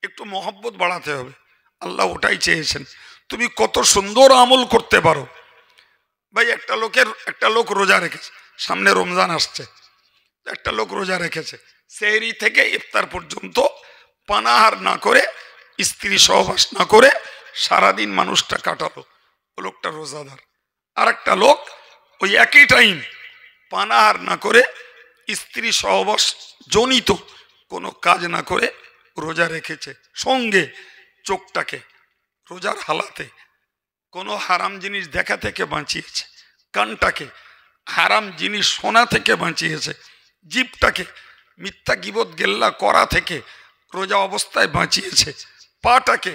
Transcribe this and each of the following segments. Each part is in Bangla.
একটু মহব্বত বাড়াতে হবে। আল্লাহ ওটাই চেয়েছেন, তুমি কত সুন্দর আমল করতে পারো। ভাই একটা লোক রোজা রেখেছে, সামনে রমজান আসছে, একটা লোক রোজা রেখেছে, সেহরি থেকে ইফতার পর্যন্ত পানাহার না করে, স্ত্রী সহবাস না করে সারাদিন মানুষটা কাটালো, ও লোকটা রোজাদার। আর একটা লোক ওই একই টাইম পানাহার না করে, স্ত্রী সহবাস জনিত কোনো কাজ না করে রোজা রেখেছে, সঙ্গে চোখটাকে রোজার হালাতে কোনো হারাম জিনিস দেখা থেকে বাঁচিয়েছে, কানটাকে হারাম জিনিস শোনা থেকে বাঁচিয়েছে, জিভটাকে মিথ্যা গীবত গেল্লা করা থেকে রোজা অবস্থায় বাঁচিয়েছে, পাটাকে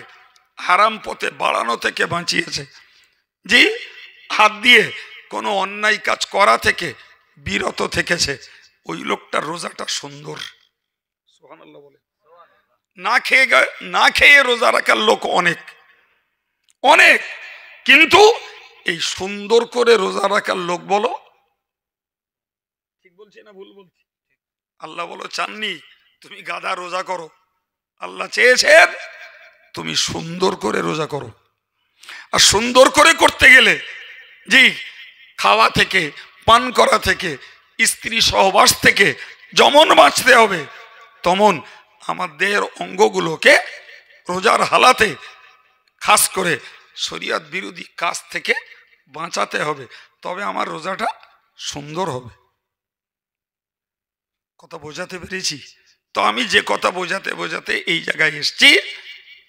হারাম পথে বাড়ানো থেকে বাঁচিয়েছে, জি হাত দিয়ে কোনো অন্যায় কাজ করা থেকে বিরত থেকেছে। ওই লোকটার রোজাটা সুন্দর। সুবহানাল্লাহ বলে। না খেয়ে রোজা রাখার লোক অনেক অনেক, কিন্তু এই সুন্দর করে রোজা রাখার লোক বলো, ঠিক বলছি না ভুল বলছি? আল্লাহ বলো চাননি তুমি গাধা রোজা করো, আল্লাহ চেয়েছেন তুমি সুন্দর করে রোজা করো। আর সুন্দর করে করতে গেলে জি খাওয়া থেকে, পান করা থেকে, স্ত্রী সহবাস থেকে যেমন বাঁচতে হবে, তেমন আমার দেহের অঙ্গগুলোকে রোজার হালাতে খাস করে শরীয়ত বিরোধী কাজ থেকে বাঁচাতে হবে, তবে আমার রোজাটা সুন্দর হবে। কথা বোঝাতে পেরেছি তো? আমি যে কথা বোঝাতে বোঝাতে এই জায়গায় এসছি,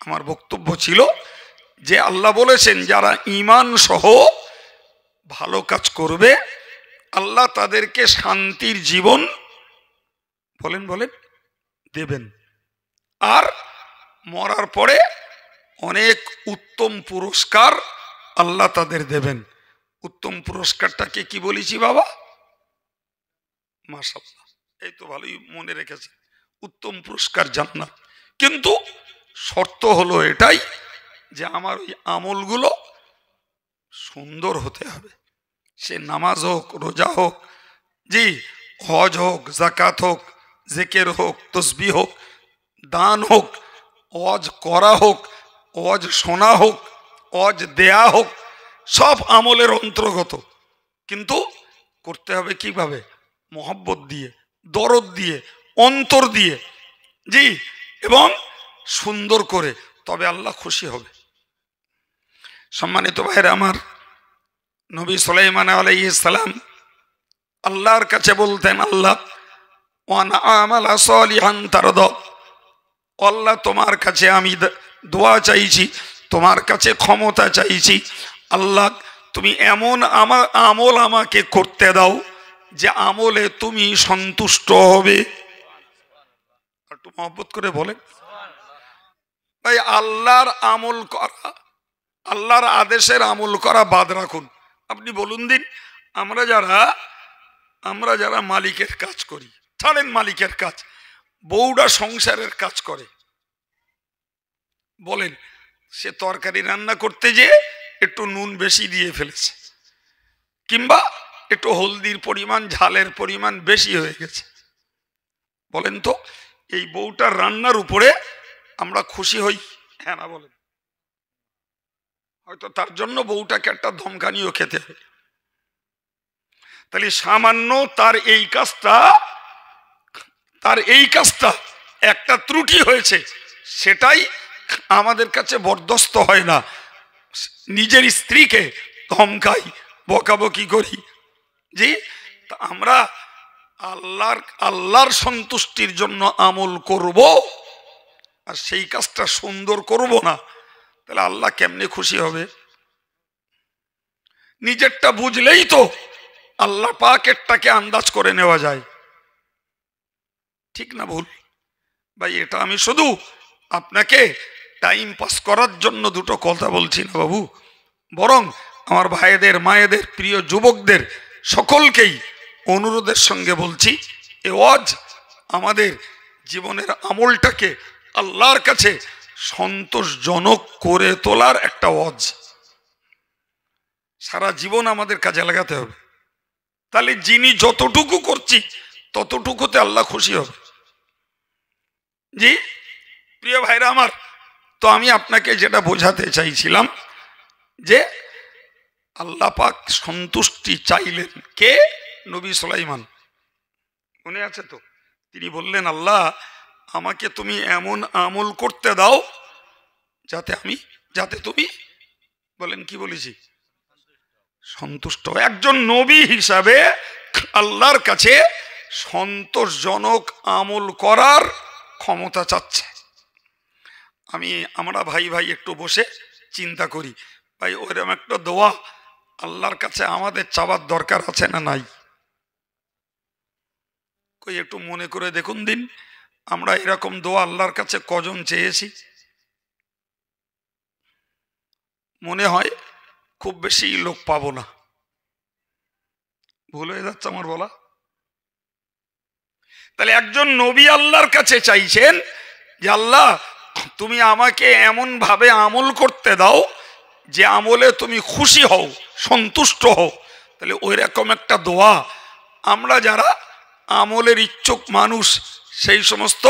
আমার বক্তব্য ছিল যে আল্লাহ বলেছেন যারা ঈমান সহ ভালো কাজ করবে আল্লাহ তাদেরকে শান্তির জীবন বলেন দেবেন, আর মরার পরে অনেক উত্তম পুরস্কার আল্লাহ তাদের দেবেন। উত্তম পুরস্কারটাকে কি বলেছি বাবা? মাশাআল্লাহ, এই তো ভালোই মনে রেখেছে। উত্তম পুরস্কার জান্নাত, কিন্তু শর্ত হলো এটাই যে আমার ওই আমলগুলো সুন্দর হতে হবে। সে নামাজ হোক, রোজা হোক, জি হজ হোক, যাকাত হোক, জিকির হোক, তসবিহ হোক, দান হোক, ওয়াজ করা হোক, ওয়াজ শোনা হোক, ওয়াজ দেয়া হোক, সব আমলের অন্তর্গত, কিন্তু করতে হবে কিভাবে? মহব্বত দিয়ে, দরদ দিয়ে, অন্তর দিয়ে, জি এবং সুন্দর করে, তবে আল্লাহ খুশি হবে। সম্মানিত ভাইরা আমার, নবী সুলাইমান আলাইহিস সালাম আল্লাহর কাছে বলতেন, আল্লাহ ওয়ানা আমালা সালিহান তারদা, আল্লাহ তোমার কাছে আমি দোয়া চাইছি, তোমার কাছে ক্ষমতা চাইছি, আল্লাহ তুমি এমন আমল আমাকে করতে দাও যে আমলে তুমি সন্তুষ্ট হবে। একটু মহব্বত করে বলেন ভাই, আল্লাহর আমল করা, আল্লাহর আদেশের আমল করা বাদ রাখুন। আপনি বলুন দিন, আমরা যারা মালিকের কাজ করি, ছাড়েন মালিকের কাজ, বউরা সংসারের কাজ করে, বলেন সে তরকারি রান্না করতে যেয়ে একটু নুন বেশি দিয়ে ফেলেছে, কিংবা একটু হলদির পরিমাণ, ঝালের পরিমাণ বেশি হয়ে গেছে, বলেন তো এই বউটার রান্নার উপরে আমরা খুশি হই? হ্যাঁ না বলেন? হয়তো তার জন্য বউটাকে একটা ধমকানিও খেতে হয়। তাহলে সামান্য তার এই কাজটা একটা ত্রুটি হয়েছে, সেটাই আমাদের কাছে বরদাস্ত হয় না। নিজের স্ত্রীকে ধমকাই, বকাবকি করি, জি আমরা আল্লাহর সন্তুষ্টির জন্য আমল করব, আর সেই কাজটা সুন্দর করব না, তাহলে আল্লাহ কেমনে খুশি হবে? নিজেরটা বুঝলেই তো আল্লাহ পাকেরটাকে আন্দাজ করে নেওয়া যায়, ঠিক না ভুল? ভাই এটা আমি শুধু আপনাকে টাইম পাস করার জন্য দুটো কথা বলছি না বাবু, বরং আমার ভাইদের, মায়েদের, প্রিয় যুবকদের সকলকেই অনুরোধের সঙ্গে বলছি, এ ওয়াজ আমাদের জীবনের আমলটাকে আল্লাহর কাছে সন্তোষজনক করে তোলার একটা ওয়াজ। সারা জীবন আমাদের কাজে লাগাতে হবে, তাহলে যিনি যতটুকু করছি ততটুকুতে আল্লাহ খুশি হবে। জি প্রিয় ভাইরা আমার, তো আমি আপনাকে যেটা বোঝাতে চাইছিলাম যে আল্লাহ পাক সন্তুষ্টি চাইলেন কে? নবী সুলাইমান, মনে আছে তো? তিনি বললেন, আল্লাহ আমাকে তুমি এমন আমল করতে দাও যাতে তুমি, বলেন কি বলেছি, সন্তুষ্ট। একজন নবী হিসাবে আল্লাহর কাছে সন্তোষজনক আমল করার ক্ষমতা চাচ্ছে। আমরা ভাই ভাই একটু বসে চিন্তা করি, ভাই ওইরকম একটা দোয়া আল্লাহর কাছে আমাদের চাওয়ার দরকার আছে না নাই? কই একটু মনে করে দেখুন দিন, আমরা এরকম দোয়া আল্লাহর কাছে কজন চেয়েছি? মনে হয় খুব বেশি লোক পাবো না। ভুল হয়ে যাচ্ছে আমার বলা? তাহলে একজন নবী আল্লাহর কাছে চাইছেন যে আল্লাহ তুমি আমাকে এমন ভাবে আমল করতে দাও যে আমলে তুমি খুশি হও, সন্তুষ্ট হও। তাহলে ওই রকম একটা দোয়া আমরা যারা আমলের ইচ্ছুক মানুষ, সেই সমস্ত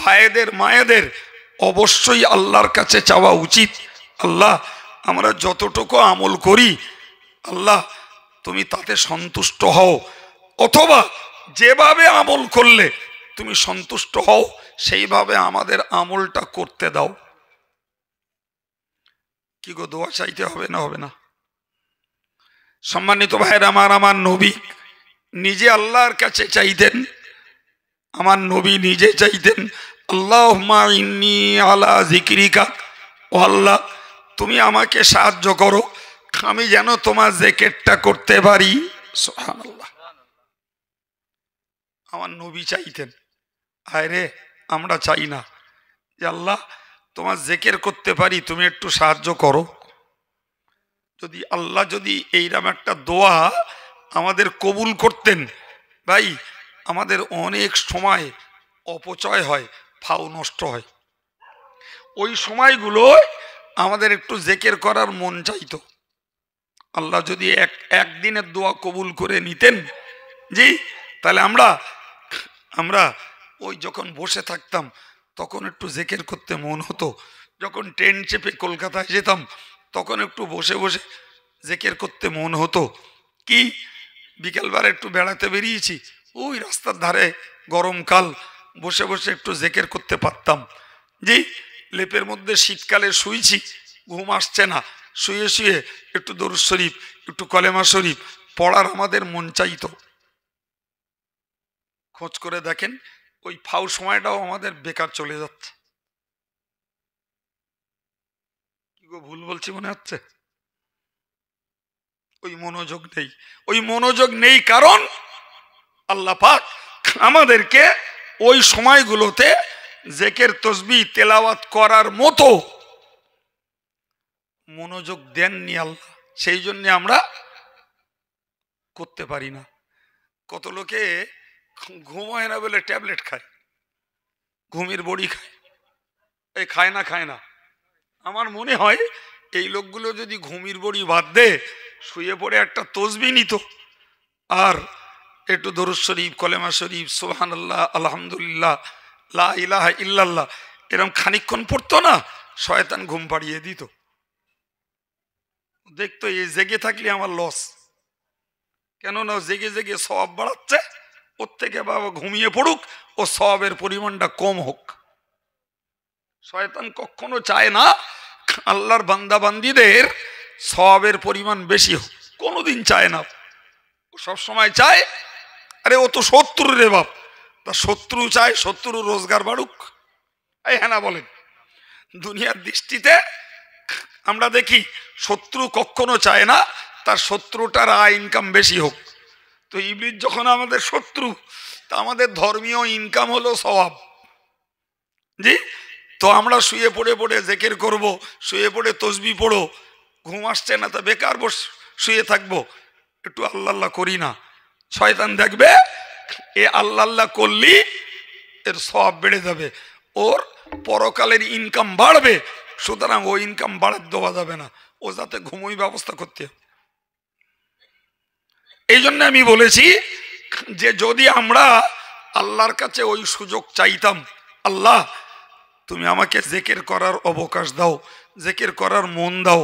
ভাইদের মায়েদের অবশ্যই আল্লাহর কাছে চাওয়া উচিত। আল্লাহ আমরা যতটুকু আমল করি আল্লাহ তুমি তাতে সন্তুষ্ট হও, অথবা যেভাবে আমল করলে তুমি সন্তুষ্ট হও সেইভাবে আমাদের আমলটা করতে দাও। কি গো, দোয়া চাইতে হবে না হবে না? সম্মানিত ভাইরা আমার, আমার নবী নিজে আল্লাহর কাছে চাইতেন, আমার নবী নিজে চাইতেন, আল্লাহুম্মা ইন্নী আলা যিকরিকা, ও আল্লাহ তুমি আমাকে সাহায্য করো আমি যেন তোমার জিকিরটা করতে পারি। সুবহানাল্লাহ। আমার নবী চাইতেন। আয় রে, আমরা চাই না যে আল্লাহ তোমার জিকির করতে পারি, তুমি একটু সাহায্য করো। যদি আল্লাহ যদি এইরকম একটা দোয়া আমাদের কবুল করতেন, ভাই আমাদের অনেক সময় অপচয় হয়, ফাও নষ্ট হয়। ওই সময়গুলো আমাদের একটু জিকির করার মন চাইতো। আল্লাহ যদি একদিনের দোয়া কবুল করে নিতেন, জি, তাহলে আমরা ওই যখন বসে থাকতাম তখন একটু জিকির করতে মন হতো। যখন ট্রেন চেপে কলকাতায় যেতাম তখন একটু বসে বসে জিকির করতে মন হতো। কি বিকেলবার একটু বেড়াতে বেরিয়েছি, ওই রাস্তার ধারে গরমকাল বসে বসে একটু জিকির করতে পারতাম। জি, লেপের মধ্যে শীতকালে শুয়েছি, ঘুম আসছে না, শুয়ে শুয়ে একটু দরুদ শরীফ, একটু কলেমা শরীফ পড়ার আমাদের মন চাইতো। খোঁজ করে দেখেন ওই ফাউ সময়টাও আমাদের বেকার চলে যাচ্ছে। কি গো, ভুল বলছি মনে হচ্ছে? ওই মনোযোগ নেই কারণ আল্লাহ পাক আমাদেরকে ওই সময়গুলোতে জিকির তসবিহ তেলাওয়াত করার মতো মনোযোগ দেননি আল্লাহ, সেই জন্য আমরা করতে পারি না। কত লোকে ঘুম হয় না বলে ট্যাবলেট খায়, ঘুমের বড়ি খায়। এই খায় না, আমার মনে হয় এই লোকগুলো যদি ঘুমের বড়ি বাদ দে, শুয়ে পড়ে একটা তসবিহ নিত আর একটু দরুদ শরীফ, কলেমা শরীফ, সুবহানাল্লাহ, আলহামদুলিল্লাহ, লা ইলাহা ইল্লাল্লাহ এরকম খানিকক্ষণ পড়তো না, শয়তান ঘুম পাড়িয়ে দিত। দেখতো এই জেগে থাকলে আমার লস, কেননা জেগে জেগে সওয়াব বাড়াচ্ছে, ওর থেকে বাবা ঘুমিয়ে পড়ুক, ও সওয়াবের পরিমাণটা কম হোক। শয়তান কখনো চায় না আল্লাহর বান্দা বান্দীদের সওয়াবের পরিমাণ বেশি হোক, কোনোদিন চায় না। ও সবসময় চায়, আরে ও তো শত্রু রে বাপ, তা শত্রু চায় শত্রু রোজগার বাড়ুক। এই হ্যাঁ না বলেন? দুনিয়ার দৃষ্টিতে আমরা দেখি শত্রু কখনো চায় না তার শত্রুটার আয় ইনকাম বেশি হোক। তো ইবলিস যখন আমাদের শত্রু, তা আমাদের ধর্মীয় ইনকাম হলো সওয়াব। জি, তো আমরা শুয়ে পড়ে পড়ে জিকির করব, শুয়ে পড়ে তসবিহ পড়ো, ঘুম আসছে না তা বেকার শুয়ে থাকবো, একটু আল্লাহ আল্লাহ করি না। শয়তান দেখবে এ আল্লাহ আল্লাহ করলি এর সওয়াব বেড়ে যাবে, ওর পরকালের ইনকাম বাড়বে, সুতরাং ও ইনকাম বাড়াতে দেওয়া যাবে না, ও যাতে ঘুমোই ব্যবস্থা করতে হবে। এই জন্য আমি বলেছি যে যদি আমরা আল্লাহর কাছে ওই সুযোগ চাইতাম, আল্লাহ তুমি আমাকে জিকির করার অবকাশ দাও, জিকির করার মন দাও।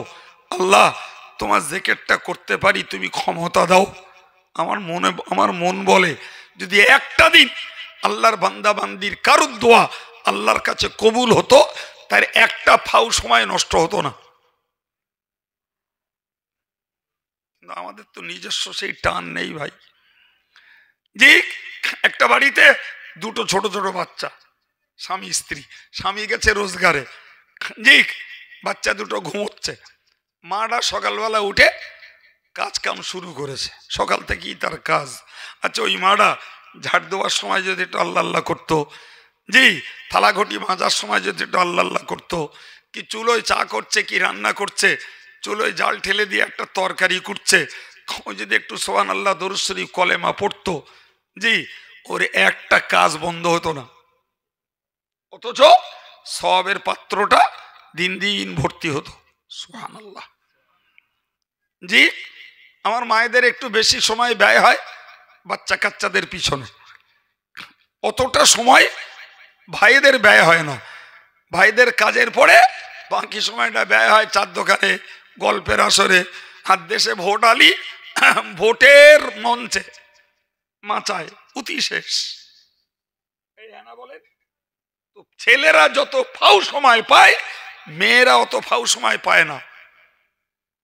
আল্লাহ তোমার জিকিরটা করতে পারি, তুমি ক্ষমতা দাও। আমার মন বলে যদি একটা দিন আল্লাহর বান্দা বান্দির কারুর দোয়া আল্লাহর কাছে কবুল হতো, তার একটা ফাউ সময় নষ্ট হতো না। আমাদের তো নিজস্ব সেই টান নেই ভাই। যে একটা বাড়িতে দুটো ছোট ছোট বাচ্চা, স্বামী স্ত্রী, স্বামী গেছে রোজগারে, জি বাচ্চা দুটো ঘুমোচ্ছে, মাটা সকালবেলা উঠে কাজ কাম শুরু করেছে, সকাল থেকেই তার কাজ। আচ্ছা ওই মাটা ঝাড় দেওয়ার সময় যদি একটু আল্লাহ আল্লাহ করতো, জি থালাঘটি মাজার সময় যদি একটু আল্লাহ আল্লাহ করতো, কি চুলোয় চা করছে কি রান্না করছে, চুলোয় জাল ঠেলে দিয়ে একটা তরকারি করছে, ওই যদি একটু সোহান আল্লাহ দরুদ শরীফ কলেমা পড়তো, জি ওর একটা কাজ বন্ধ হতো না। অথচ সওয়াবের পাত্রটা দিন দিন ভর্তি হতো। সুবহানাল্লাহ। জি আমার মায়েদের একটু বেশি সময় ব্যয় হয় বাচ্চা কাচ্চাদের পিছনে, অতটা সময় ভাইদের ব্যয় হয় না। ভাইদের কাজের পরে বাকি সময়টা ব্যয় হয় চার দোকানে, গল্পের আসরে, আর দেশে ভোট আলি, ভোটের মঞ্চে মাচায় উতি শেষ। বলেন তো ছেলেরা যত ফাউ সময় পায় মেয়েরা অত ফাউ সময় পায় না,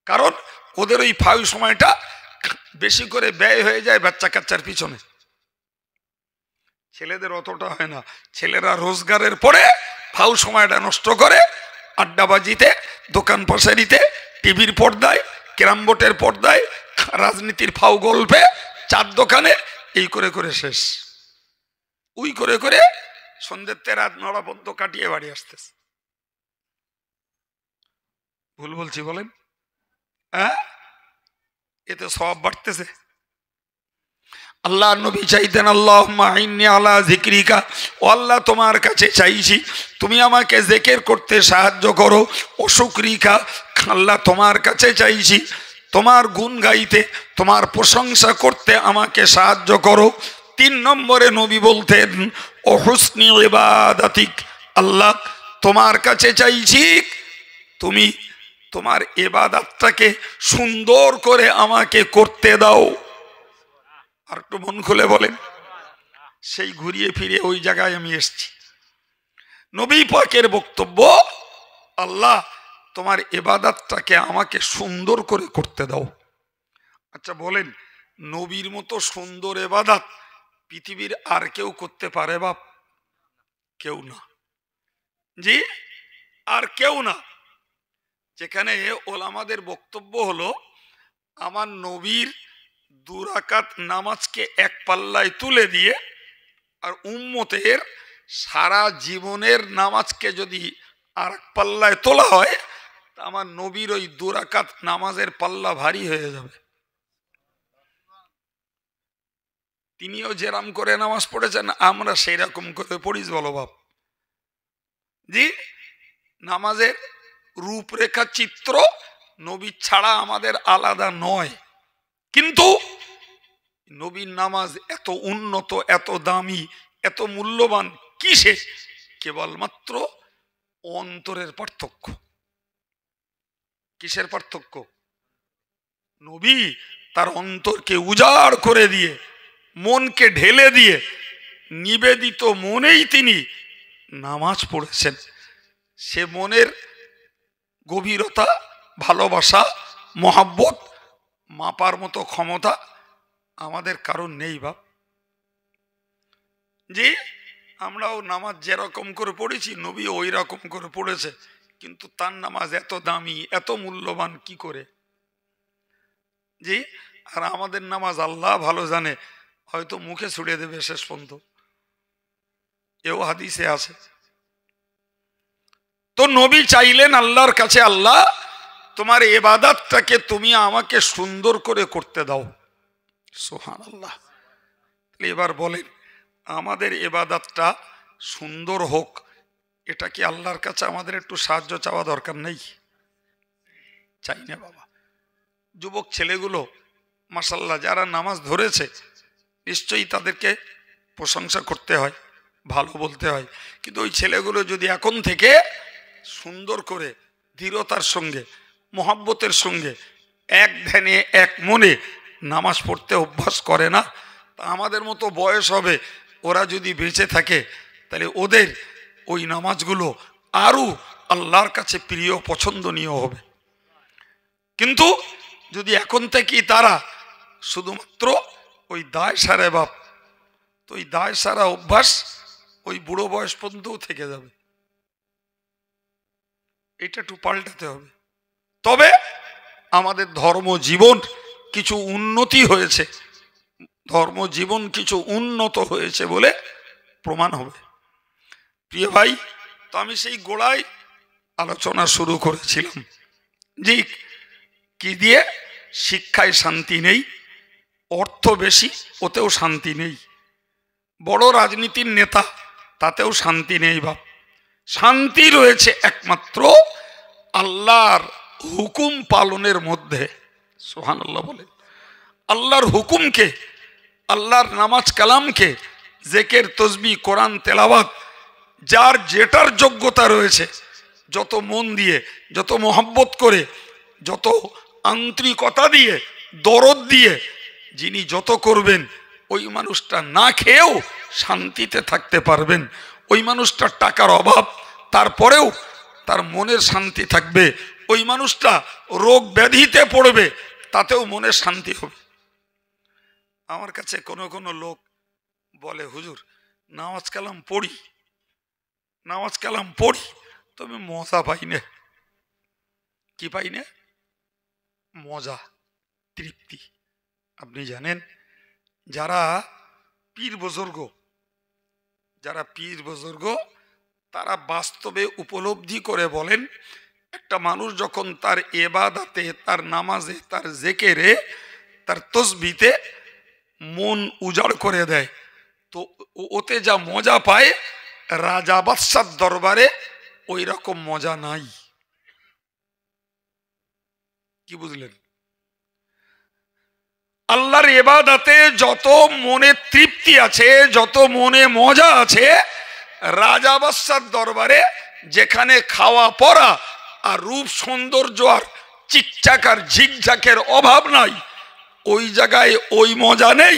কারণ ওদের ওই ফাউ সময়টা বেশি করে ব্যয় হয়ে যায় বাচ্চা কাচ্চার পিছনে। ছেলেদের অতটা হয় না, ছেলেরা রোজগারের পরে ফাউ সময়টা নষ্ট করে আড্ডাবাজিতে, দোকান পাশারিতে, টিভির পর্দায়, ক্যারাম বোর্ডের পর্দায়, রাজনীতির ফাউ গল্পে, চার দোকানে, এই করে করে শেষ। উই করে করে সন্ধ্যের রাত 9টা পর্যন্ত কাটিয়ে বাড়ি আসতেছে। ভুল বলছি বলেন? হ্যাঁ, এতে সওয়াব বাড়তেছে। আল্লাহ নবী চাইতেন আল্লাহুম্মা আইন্নি আলা যিকরিকা, ও আল্লাহ তোমার কাছে চাইছি তুমি আমাকে জিকির করতে সাহায্য করো। ও শুকরিকা, আল্লাহ তোমার কাছে চাইছি তোমার গুণ গাইতে, তোমার প্রশংসা করতে আমাকে সাহায্য করো। 3 নম্বরে নবী বলতেন ও হুসনি ইবাদাতিক, আল্লাহ তোমার কাছে চাইছি তুমি তোমার ইবাদতটাকে সুন্দর করে আমাকে করতে দাও। আর একটু মন খুলে বলেন। সেই ঘুরিয়ে ফিরে ওই জায়গায় আমি এসেছি। নবী পাকের বক্তব্য, আল্লাহ তোমার ইবাদতটাকে আমাকে সুন্দর করে করতে দাও। আচ্ছা বলেন, নবীর মতো সুন্দর ইবাদত পৃথিবীর আর কেউ করতে পারে বাপ? কেউ না। জি আর কেউ না। যেখানে ওলামাদের বক্তব্য হলো আমার নবীর 2 রাকাত নামাজকে এক পাল্লায় তুলে দিয়ে আর উম্মতের সারা জীবনের নামাজকে যদি আর এক পাল্লায় তোলা হয়, তা আমার নবীর ওই 2 রাকাত নামাজের পাল্লা ভারী হয়ে যাবে। তিনিও যেরকম করে নামাজ পড়েছেন আমরা সেই রকম করে পড়িস বলো বাপ। জি নামাজের রূপরেখা চিত্র নবী ছাড়া আমাদের আলাদা নয়, কিন্তু নবীর নামাজ এত উন্নত, এত দামি, এত মূল্যবান কিসে? কেবলমাত্র অন্তরের পার্থক্য। কিসের পার্থক্য? নবী তার অন্তরকে উজাড় করে দিয়ে, মনকে ঢেলে দিয়ে, নিবেদিত মনেই তিনি নামাজ পড়েছেন। সে মনের গভীরতা, ভালোবাসা, মহাব্বত মাপার মতো ক্ষমতা আমাদের কারণ নেই বাপ। যে আমরাও নামাজ যেরকম করে পড়েছি নবী ওই রকম করে পড়েছে, কিন্তু তার নামাজ এত দামি, এত মূল্যবান কি করে? জি আর আমাদের নামাজ আল্লাহ ভালো জানে, হয়তো মুখে ছুড়ে দেবে শেষ পর্যন্ত, এও হাদিসে আছে। তো নবী চাইলেন আল্লাহর কাছে, আল্লাহ তোমার ইবাদতটাকে তুমি আমাকে সুন্দর করে করতে দাও। সুবহানাল্লাহ। এবার বলেন, আমাদের ইবাদতটা সুন্দর হোক, এটা কি আল্লাহর কাছে আমাদের একটু সাহায্য চাওয়া দরকার নেই? চাই না বাবা। যুবক ছেলেগুলো মাশাআল্লাহ যারা নামাজ ধরেছে নিশ্চয়ই তাদেরকে প্রশংসা করতে হয়, ভালো বলতে হয়। কিন্তু ওই ছেলেগুলো যদি এখন থেকে সুন্দর করে দৃঢ়তার সঙ্গে মোহাব্বতের সঙ্গে এক ধ্যানে এক মনে নামাজ পড়তে অভ্যাস করে না, তা আমাদের মতো বয়স হবে, ওরা যদি বেঁচে থাকে তাহলে ওদের ওই নামাজগুলো আরও আল্লাহর কাছে প্রিয় পছন্দনীয় হবে। কিন্তু যদি এখন থেকেই তারা শুধুমাত্র ওই দায় সারে বাপ, তো ওই দায় সারা অভ্যাস ওই বুড়ো বয়স পর্যন্তও থেকে যাবে। এটা একটু পাল্টাতে হবে। তবে আমাদের ধর্মজীবন কিছু উন্নতি হয়েছে, ধর্মজীবন কিছু উন্নত হয়েছে বলে প্রমাণ হবে। প্রিয় ভাই, তো আমি সেই গোড়ায় আলোচনা শুরু করেছিলাম যে কি দিয়ে শিক্ষায় শান্তি নেই, অর্থ বেশি ওতেও শান্তি নেই, বড় রাজনীতির নেতা তাতেও শান্তি নেই বাপ। শান্তি রয়েছে একমাত্র আল্লাহর হুকুম পালনের মধ্যে। সুবহানাল্লাহ বলে, আল্লাহর হুকুমকে, আল্লাহর নামাজ কালামকে, জিকির তসবিহ কোরআন তেলাওয়াত যার যেটার যোগ্যতা রয়েছে, যত মন দিয়ে, যত মোহাব্বত করে, যত আন্তরিকতা দিয়ে, দরদ দিয়ে যিনি যত করবেন, ওই মানুষটা না খেয়েও শান্তিতে থাকতে পারবেন। ওই মানুষটার টাকার অভাব, তারপরেও তার মনের শান্তি থাকবে। ওই মানুষটা রোগ ব্যাধিতে পড়বে, তাতেও মনের শান্তি হবে। আমার কাছে কোনো কোনো লোক বলে, হুজুর নামাজ কালাম পড়ি, নামাজ কালাম পড়ি, তবে মজা পাই না। কি পাই না? মজা, তৃপ্তি। আপনি জানেন, যারা পীর বুজুর্গ, যারা পীর বুজুর্গ, তারা বাস্তবে উপলব্ধি করে বলেন, একটা মানুষ যখন তার ইবাদতে, তার নামাজে, তার জিকিরে, তার তসবিতে মন উজাড় করে দেয়, তো ওতে যা মজা পায় রাজা বাদশার দরবারে ওই রকম মজা নাই। কি বুঝলেন? আল্লাহর ইবাদতে যত মনে তৃপ্তি আছে, যত মনে মজা আছে, রাজা বাদশার দরবারে যেখানে খাওয়া পরা আর রূপ সৌন্দর্য আর চিকচাক আর ঝিকঝাকের অভাব নাই, ওই জায়গায় ওই মজা নেই।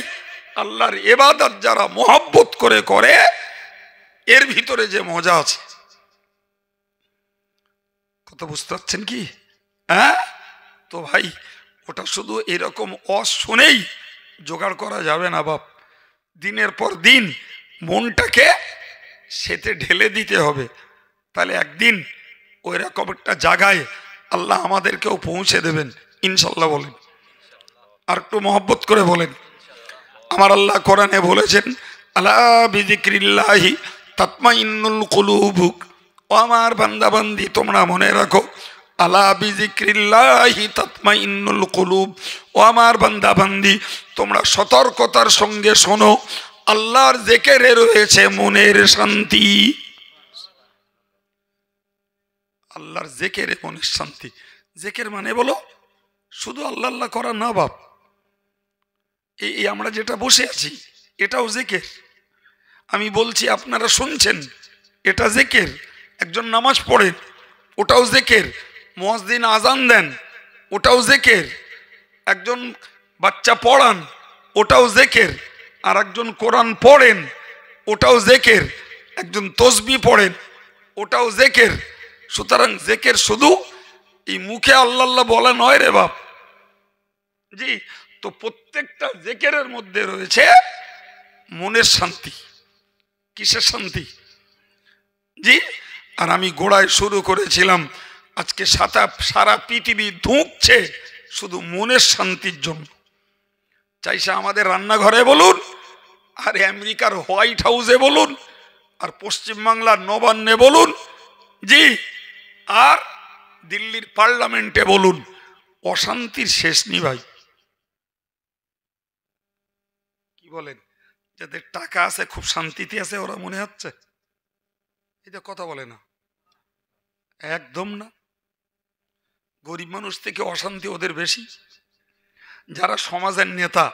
আল্লাহর ইবাদত যারা মোহাব্বত করে করে, এর ভিতরে যে মজা আছে, কথা বুঝতে পারছেন কি? হ্যাঁ, তো ভাই ওটা শুধু এরকম শুনেই জোগাড় করা যাবে না বাপ। দিনের পর দিন মনটাকে সেতে ঢেলে দিতে হবে, তাহলে একদিন ওই রকম একটা জায়গায় আল্লাহ আমাদেরকেও পৌঁছে দেবেন ইনশাল্লাহ। বলেন, আর একটু মহব্বত করে বলেন। আমার আল্লাহ কোরআনে বলেছেন, আলা বিযিক্রিল্লাহি তাতমাইন্নুল কুলুব। ও আমার বান্দা বান্দি, তোমরা মনে রাখো, আলা বিযিক্রিল্লাহি তাতমাইন্নুল কুলুব। ও আমার বান্দা বান্দি, তোমরা সতর্কতার সঙ্গে শোনো, আল্লাহর জিকিরে রয়েছে মনের শান্তি। আল্লাহর জিকিরে মনের শান্তি। জিকির মানে বলো শুধু আল্লাহ আল্লাহ করা না বাপ। এই আমরা যেটা বসে আছি এটাও জিকির। আমি বলছি, আপনারা শুনছেন, এটা জিকির। একজন নামাজ পড়েন, ওটাও জিকির। মুয়াজ্জিন আজান দেন, ওটাও জিকির। একজন বাচ্চা পড়ান, ওটাও জিকির। আর একজন কোরআন পড়েন, ওটাও জিকির। একজন তসবিহ পড়েন, ওটাও জিকির। সুতরাং জিকির শুধু এই মুখে আল্লাহ আল্লাহ বলা নয় রে বাপ। জি, তো প্রত্যেকটা জিকিরের মধ্যে রয়েছে মনের শান্তি। কিসের শান্তি? জি, আর আমি গোড়ায় শুরু করেছিলাম, আজকে সারা পৃথিবী ধুঁকছে শুধু মনের শান্তির জন্য। চাইছে আমাদের রান্নাঘরে বলুন, আর আমেরিকার হোয়াইট হাউসে বলুন, আর পশ্চিমবাংলার নবান্নে বলুন, জি, আর দিল্লির পার্লামেন্টে বলুন, অশান্তির শেষ নেই ভাই। কি বলেন? যাদের টাকা আছে খুব শান্তিতে আছে ওরা মনে হচ্ছে, এটা কথা বলে না, একদম না। গরিব মানুষ থেকে অশান্তি ওদের বেশি। যারা সমাজের নেতা,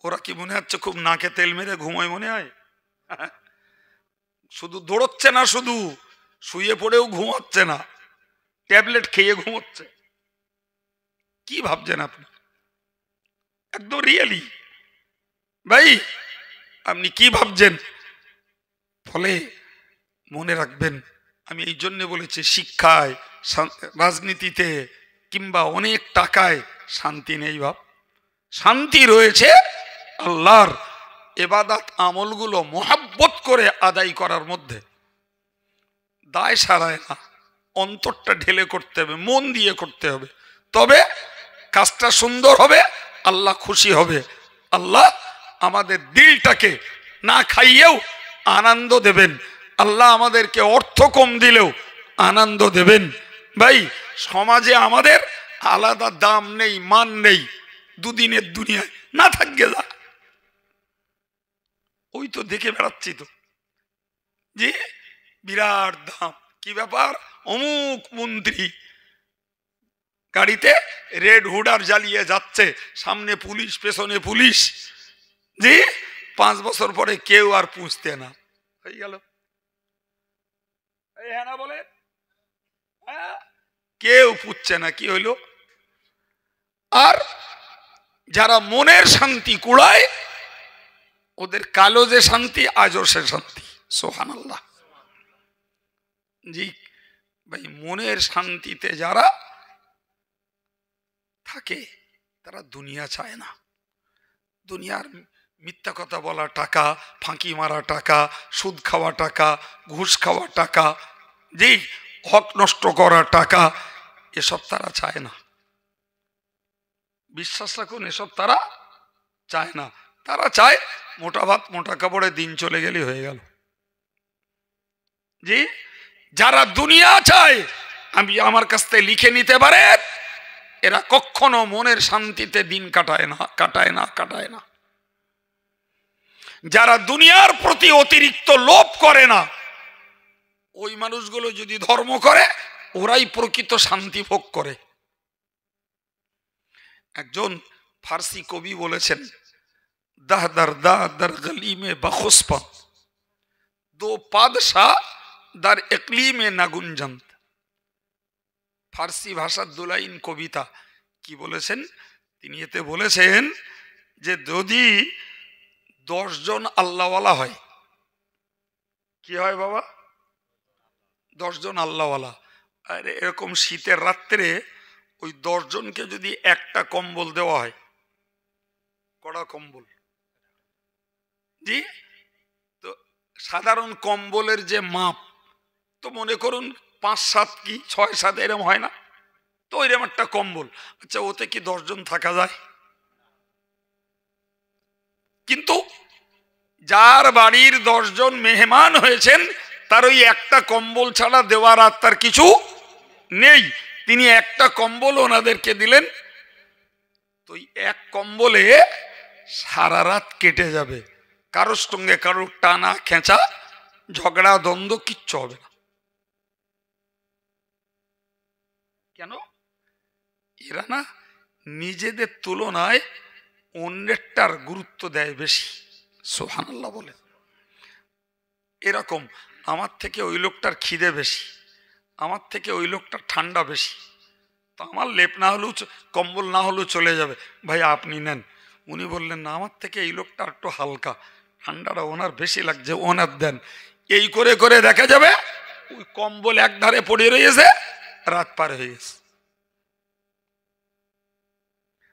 ওরা কি মনে হচ্ছে খুব নাকে তেল মেরে ঘুমোয় মনে হয়? শুধু দৌড়চ্ছে না, শুধু শুয়ে পড়েও ঘুমাচ্ছে না, ট্যাবলেট খেয়ে ঘুমোচ্ছে। কি ভাবছেন আপনি? একদম রিয়েলি ভাই, আপনি কি ভাবছেন? ফলে মনে রাখবেন, আমি এই জন্য বলেছি, শিক্ষায়, রাজনীতিতে কিংবা অনেক টাকায় শান্তি নেই বাপ। শান্তি রয়েছে আল্লাহর ইবাদত আমলগুলো মোহাব্বত করে আদায় করার মধ্যে। দায় সারায় না, অন্তরটা ঢেলে করতে হবে, মন দিয়ে করতে হবে, তবে কাজটা সুন্দর হবে, আল্লাহ খুশি হবে। আল্লাহ আমাদের দিলটাকে না খাইয়েও আনন্দ দেবেন, আল্লাহ আমাদেরকে অর্থ কম দিলেও আনন্দ দেবেন। ভাই, সমাজে আমাদের আলাদা দাম নেই, মান নেই, দুদিনের দুনিয়ায় না থাকবে যা। ওই তো দেখে বেড়াচ্ছি তো যে বিরাট দাম, কি ব্যাপার, অমুক মন্ত্রী গাড়িতে রেড হুডার জ্বালিয়ে যাচ্ছে, সামনে পুলিশ, পেছনে পুলিশ, যে 5 বছর পরে কেউ আর পুঁছতে না, হয়ে গেল। হ্যাঁ না বলে, কেউ পুঁছছে না, কি হইল? আর যারা মনের শান্তি কুড়ায়, ওদের কালো যে শান্তি, আজও সে শান্তি। সুবহানাল্লাহ। জি ভাই, মনের শান্তিতে যারা থাকে তারা দুনিয়া চায় না। দুনিয়ার মিথ্যা কথা বলা টাকা, ফাঁকি মারা টাকা, সুদ খাওয়া টাকা, ঘুষ খাওয়া টাকা, জি হক নষ্ট করা টাকা, এসব তারা চায় না। বিশ্বাস রাখুন, এসব তারা চায় না। তারা চায় মোটা ভাত মোটা কাপড়ে দিন চলে গেলে হয়ে গেল। জি, যারা দুনিয়া চায়, আমি আমার কাছ থেকে লিখে নিতে পারেন, এরা কখনো মনের শান্তিতে দিন কাটায় না। যারা দুনিয়ার প্রতি অতিরিক্ত লোভ করে না, ওই মানুষগুলো যদি ধর্ম করে, ওরাই প্রকৃত শান্তি ভোগ করে। একজন ফার্সি কবি বলেছেন, দার গলি মে বখুসপন, দো পাদশাহ দার একলি মে নাগুঞ্জন্ত। ফার্সি ভাষার দুলাইন কবিতা। কি বলেছেন তিনি? এতে বলেছেন যে যদি 10 জন আল্লাহওয়ালা হয়, কি হয় বাবা? 10 জন আল্লাহওয়ালা, আর এরকম শীতের রাত্রে ওই 10 জনকে যদি একটা কম্বল দেওয়া হয়, কড়া কম্বল, জি, তো সাধারণ কম্বলের যে মাপ, তো মনে করুন 5-7 কি 6-7 এরম হয় না, তো ওইরকম একটা কম্বল। আচ্ছা, ওতে কি 10 জন থাকা যায়? কিন্তু যার বাড়ির 10 জন মেহমান হয়েছেন, তার ওই একটা কম্বল ছাড়া দেওয়ার আর তার কিছু নেই। তিনি একটা কম্বল ওনাদেরকে দিলেন, তো এক কম্বলে সারা রাত কেটে যাবে, কারোর সঙ্গে কারোর টানা খেঁচা, ঝগড়া দ্বন্দ্ব কিচ্ছু হবে না। কেন? এরা না নিজেদের তুলনায় অন্যেরটার গুরুত্ব দেয় বেশি। সুবহানাল্লাহ বলে। এরকম, আমার থেকে ওই লোকটার খিদে বেশি, আমার থেকে ওই লোকটার ঠান্ডা বেশি, তো আমার লেপ না হলেও, কম্বল না হলেও চলে যাবে, ভাই আপনি নেন। উনি বললেন না, আমার থেকে এই লোকটা একটু হালকা, ঠান্ডাটা ওনার বেশি লাগছে, ওনার দেন। এই করে করে দেখা যাবে ওই কম্বল এক ধারে পড়ে রয়েছে, রাত পার হয়ে গেছে।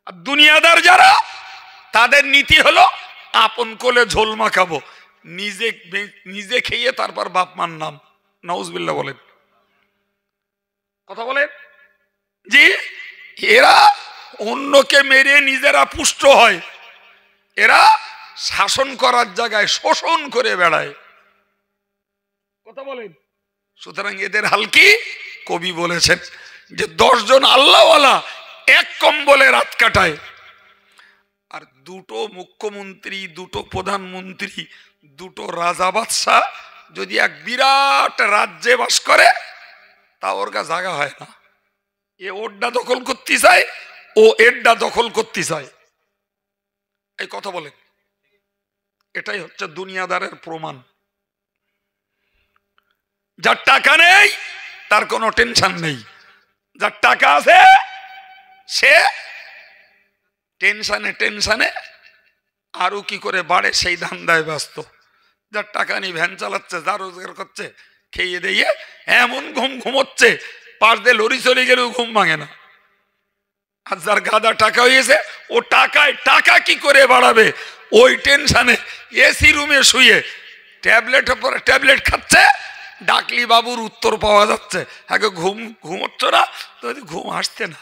আর দুনিয়াদার যারা, তাদের নীতি হলো আপন কোলে ঝোল মাখাবো, নিজে খেয়ে তারপর বাপ মার নাম। নাউজুবিল্লাহ বলেন, কথা বলেন। জি, এরা অন্যকে মেরে নিজেরা পুষ্ট হয়, এরা শাসন করার জায়গায় শোষণ করে বেড়ায়, কথা বলেন। সুতরাং এদের হাল কি? কবি বলেছেন যে 10 জন আল্লাহওয়ালা এক কম্বলে রাত কাটায়, আর 2টো মুখ্যমন্ত্রী, 2টো প্রধানমন্ত্রী, 2টো রাজা বাদশাহ যদি এক বিরাট রাজ্যে বাস করে, তা ওর গা জায়গা হয় না। এ ওরটা দখল করতে চায়, ও এরটা দখল করতে চায়। এই কথা বলেন, এটাই হচ্ছে দুনিয়াদারের প্রমাণ। যার টাকা নেই তার কোনো টেনশন নেই, যার টাকা আছে সে টেনশনে টেনশনে আরো কি করে বাড়ে সেই ধান্দায় ব্যস্ত। যার টাকা নেই ভ্যান চালাচ্ছে, যা রোজগার করছে খেয়ে দিয়ে এমন ঘুমোচ্ছে, পাশ দিয়ে লরি চলে গেলেও ঘুম ভাঙে না। আর যার গাদা টাকা হয়েছে ও টাকায় টাকা কি করে বাড়াবে ওই টেনশনে এসি রুমে শুয়ে ট্যাবলেটের পরে ট্যাবলেট খাচ্ছে, ডাকলি বাবুর উত্তর পাওয়া যাচ্ছে, আগে ঘুমোচ্ছ না তো ঘুম আসছে না,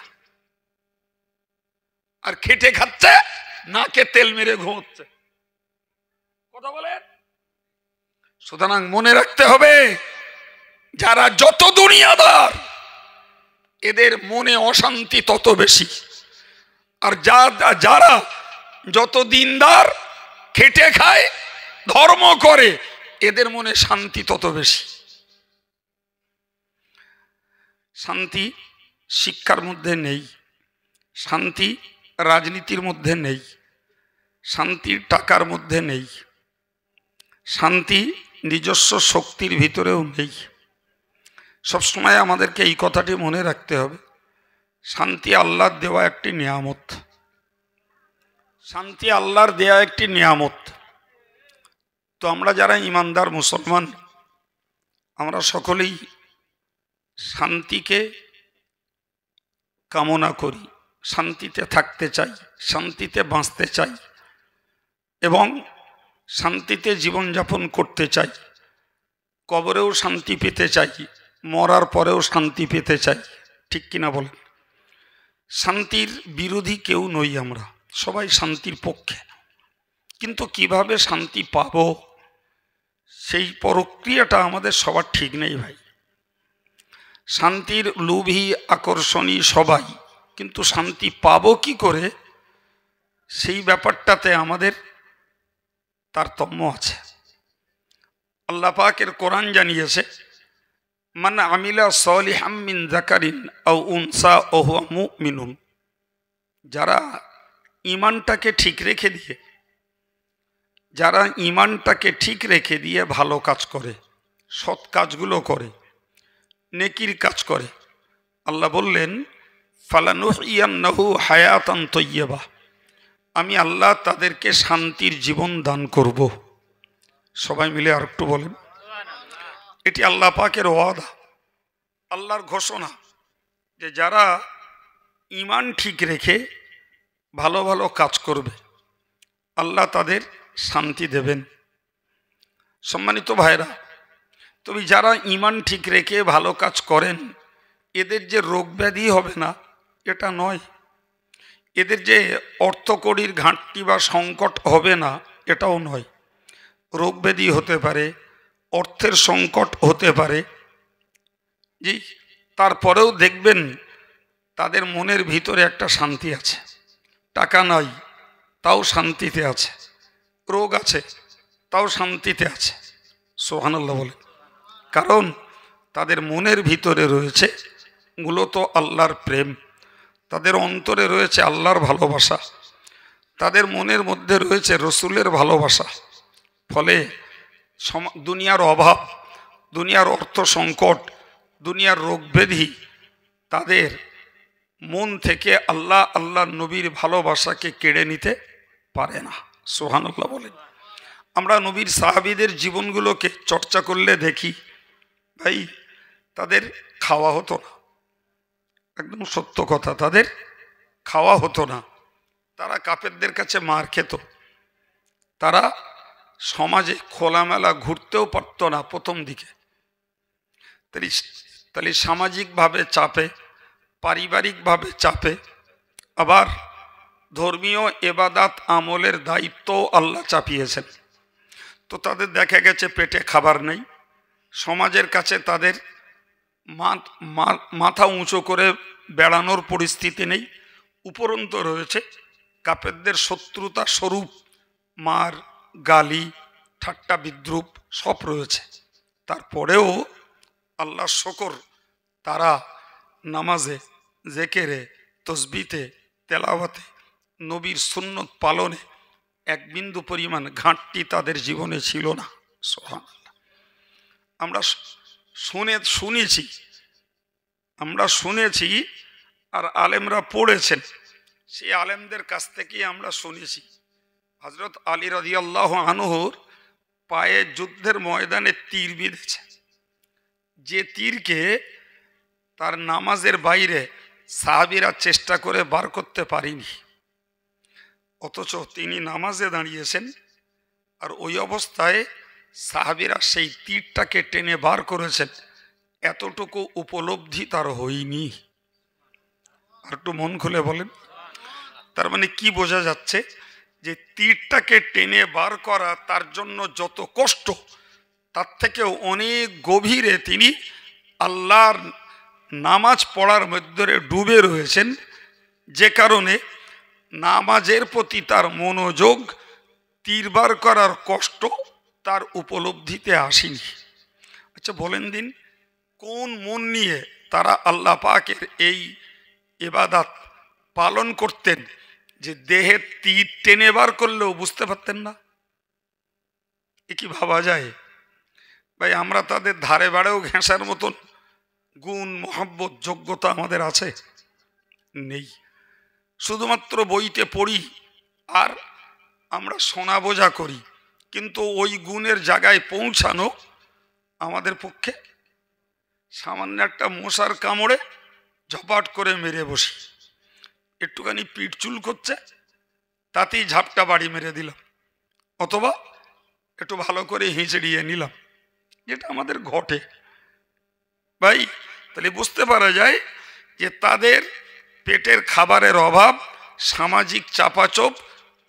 আর খেটে খাচ্ছে নাকে তেল মেরে ঘুমোচ্ছে। কথা বলেন। সুতরাং মনে রাখতে হবে যারা যত দুনিয়াদার এদের মনে অশান্তি তত বেশি, আর যারা যত দিনদার খেটে খায় ধর্ম করে এদের মনে শান্তি তত বেশি। শান্তি শিক্ষার মধ্যে নেই, শান্তি রাজনীতির মধ্যে নেই, শান্তি টাকার মধ্যে নেই, শান্তি নিজস্ব শক্তির ভিতরেও নেই। সবসময় আমাদেরকে এই কথাটি মনে রাখতে হবে, শান্তি আল্লাহর দেওয়া একটি নিয়ামত, শান্তি আল্লাহর দেওয়া একটি নিয়ামত। তো আমরা যারা ইমানদার মুসলমান আমরা সকলেই শান্তিকে কামনা করি, শান্তিতে থাকতে চাই, শান্তিতে বাঁচতে চাই এবং শান্তিতে জীবনযাপন করতে চাই, কবরেও শান্তি পেতে চাই, মরার পরেও শান্তি পেতে চাই, ঠিক কিনা বলেন? শান্তির বিরোধী কেউ নই, আমরা সবাই শান্তির পক্ষে, কিন্তু কিভাবে শান্তি পাব সেই প্রক্রিয়াটা আমাদের সবার ঠিক নেই ভাই। শান্তির লোভী আকর্ষণী সবাই, কিন্তু শান্তি পাবো কি করে সেই ব্যাপারটাতে আমাদের তারতম্য আছে। আল্লাহ পাকের কোরআন জানিয়েছে, মান আমিলা সালিহাম মিন যাকারিন আও উনসা ওয়া হুয়া মুমিনুন, যারা ঈমানটাকে ঠিক রেখে দিয়ে, যারা ঈমানটাকে ঠিক রেখে দিয়ে ভালো কাজ করে, সৎ কাজগুলো করে, নেকির কাজ করে, আল্লাহ বললেন ফালানুহিয়ান্নাহু হায়াতান তাইয়্যিবা, আমি আল্লাহ তাদেরকে শান্তির জীবন দান করব। সবাই মিলে আর একটু বলেন। এটি আল্লাহ পাকের ওয়াদা, আল্লাহর ঘোষণা, যে যারা ঈমান ঠিক রেখে ভালো ভালো কাজ করবে আল্লাহ তাদের শান্তি দেবেন। সম্মানিত ভাইরা, তবে যারা ঈমান ঠিক রেখে ভালো কাজ করেন এদের যে রোগ ব্যাধি হবে না এটা নয়, এদের যে অর্থকড়ির ঘাটতি বা সংকট হবে না এটাও নয়। রোগ ব্যাধি হতে পারে, অর্থের সংকট হতে পারে, জি, তারপরেও দেখবেন তাদের মনের ভিতরে একটা শান্তি আছে। টাকা নাই তাও শান্তিতে আছে, রোগ আছে তাও শান্তিতে আছে। সুবহানাল্লাহ বলে, কারণ তাদের মনের ভিতরে রয়েছে মূলত আল্লাহর প্রেম, তাদের অন্তরে রয়েছে আল্লাহর ভালোবাসা, তাদের মনের মধ্যে রয়েছে রসুলের ভালোবাসা। ফলে দুনিয়ার অভাব, দুনিয়ার অর্থ সংকট, দুনিয়ার রোগ ব্যাধি তাদের মন থেকে আল্লাহ আল্লাহ নবীর ভালোবাসাকে কেড়ে নিতে পারে না। সুবহানাল্লাহ বলেন। আমরা নবীর সাহাবীদের জীবনগুলোকে চর্চা করলে দেখি ভাই তাদের খাওয়া হতো না, একদম সত্য কথা, তাদের খাওয়া হতো না, তারা কাফেরদের কাছে মার খেত, তারা সমাজে খোলামেলা ঘুরতেও পারত না প্রথম দিকে। তাহলে সামাজিকভাবে চাপে, পারিবারিকভাবে চাপে, আবার ধর্মীয় এবাদাত আমলের দায়িত্ব আল্লাহ চাপিয়েছেন। তো তাদের দেখা গেছে পেটে খাবার নেই, সমাজের কাছে তাদের মাথা উঁচু করে বেড়ানোর পরিস্থিতি নেই, উপরন্ত রয়েছে কাফেরদের শত্রুতা স্বরূপ মার, গালি, ঠাট্টা, বিদ্রুপ সব রয়েছে। তারপরেও আল্লাহ শকর তারা নামাজে, জেকেরে, তসবিতে, তেলাওয়াতে, নবীর সুন্নত পালনে এক বিন্দু পরিমাণ ঘাটতি তাদের জীবনে ছিল না। সুবহানাল্লাহ। আমরা শুনেছি, আমরা শুনেছি আর আলেমরা পড়েছেন, সেই আলেমদের কাছ থেকেই আমরা শুনেছি। হযরত আলী রাদিয়াল্লাহু আনহুর পায়ে যুদ্ধের ময়দানে তীর বিঁধেছে, যে তীরকে তার নামাজের বাইরে সাহাবীরা চেষ্টা করে বার করতে পারেনি, অথচ তিনি নামাজে দাঁড়িয়েছেন আর ওই অবস্থায় সাহাবীরা সেই তীরটাকে টেনে বার করেছেন, এতটুকু উপলব্ধি তার হয়নি। আর একটু মন খুলে বলেন, তার মানে কি বোঝা যাচ্ছে? যে তীরটাকে টেনে বার করা তার জন্য যত কষ্ট, তার থেকেও অনেক গভীরে তিনি আল্লাহর নামাজ পড়ার মধ্যে ডুবে রয়েছেন, যে কারণে নামাজের প্রতি তার মনোযোগ, তীর বার করার কষ্ট তার উপলব্ধিতে আসেনি। আচ্ছা বলেন দিন, কোন মন নিয়ে তারা আল্লাহ পাকের এই ইবাদত পালন করতেন যে দেহে তীর টেনে বার করলেও বুঝতে পারতেন না? এ কি ভাবা যায়? ভাই আমরা তাদের ধারে বাড়েও ঘেঁষার মতন গুণ, মহব্বত, যোগ্যতা আমাদের আছে? নেই। শুধুমাত্র বইতে পড়ি আর আমরা শোনা বোঝা করি, কিন্তু ওই গুণের জায়গায় পৌঁছানো আমাদের পক্ষে। সামান্য একটা মশার কামড়ে ঝপাট করে মেরে বসি, একটুখানি পিঠ চুল করছে তাতেই ঝাপটা বাড়ি মেরে দিলাম, অথবা একটু ভালো করে হিঁচড়িয়ে নিলাম, যেটা আমাদের ঘটে। ভাই তাহলে বুঝতে পারা যায় যে তাদের পেটের খাবারের অভাব, সামাজিক চাপাচোপ,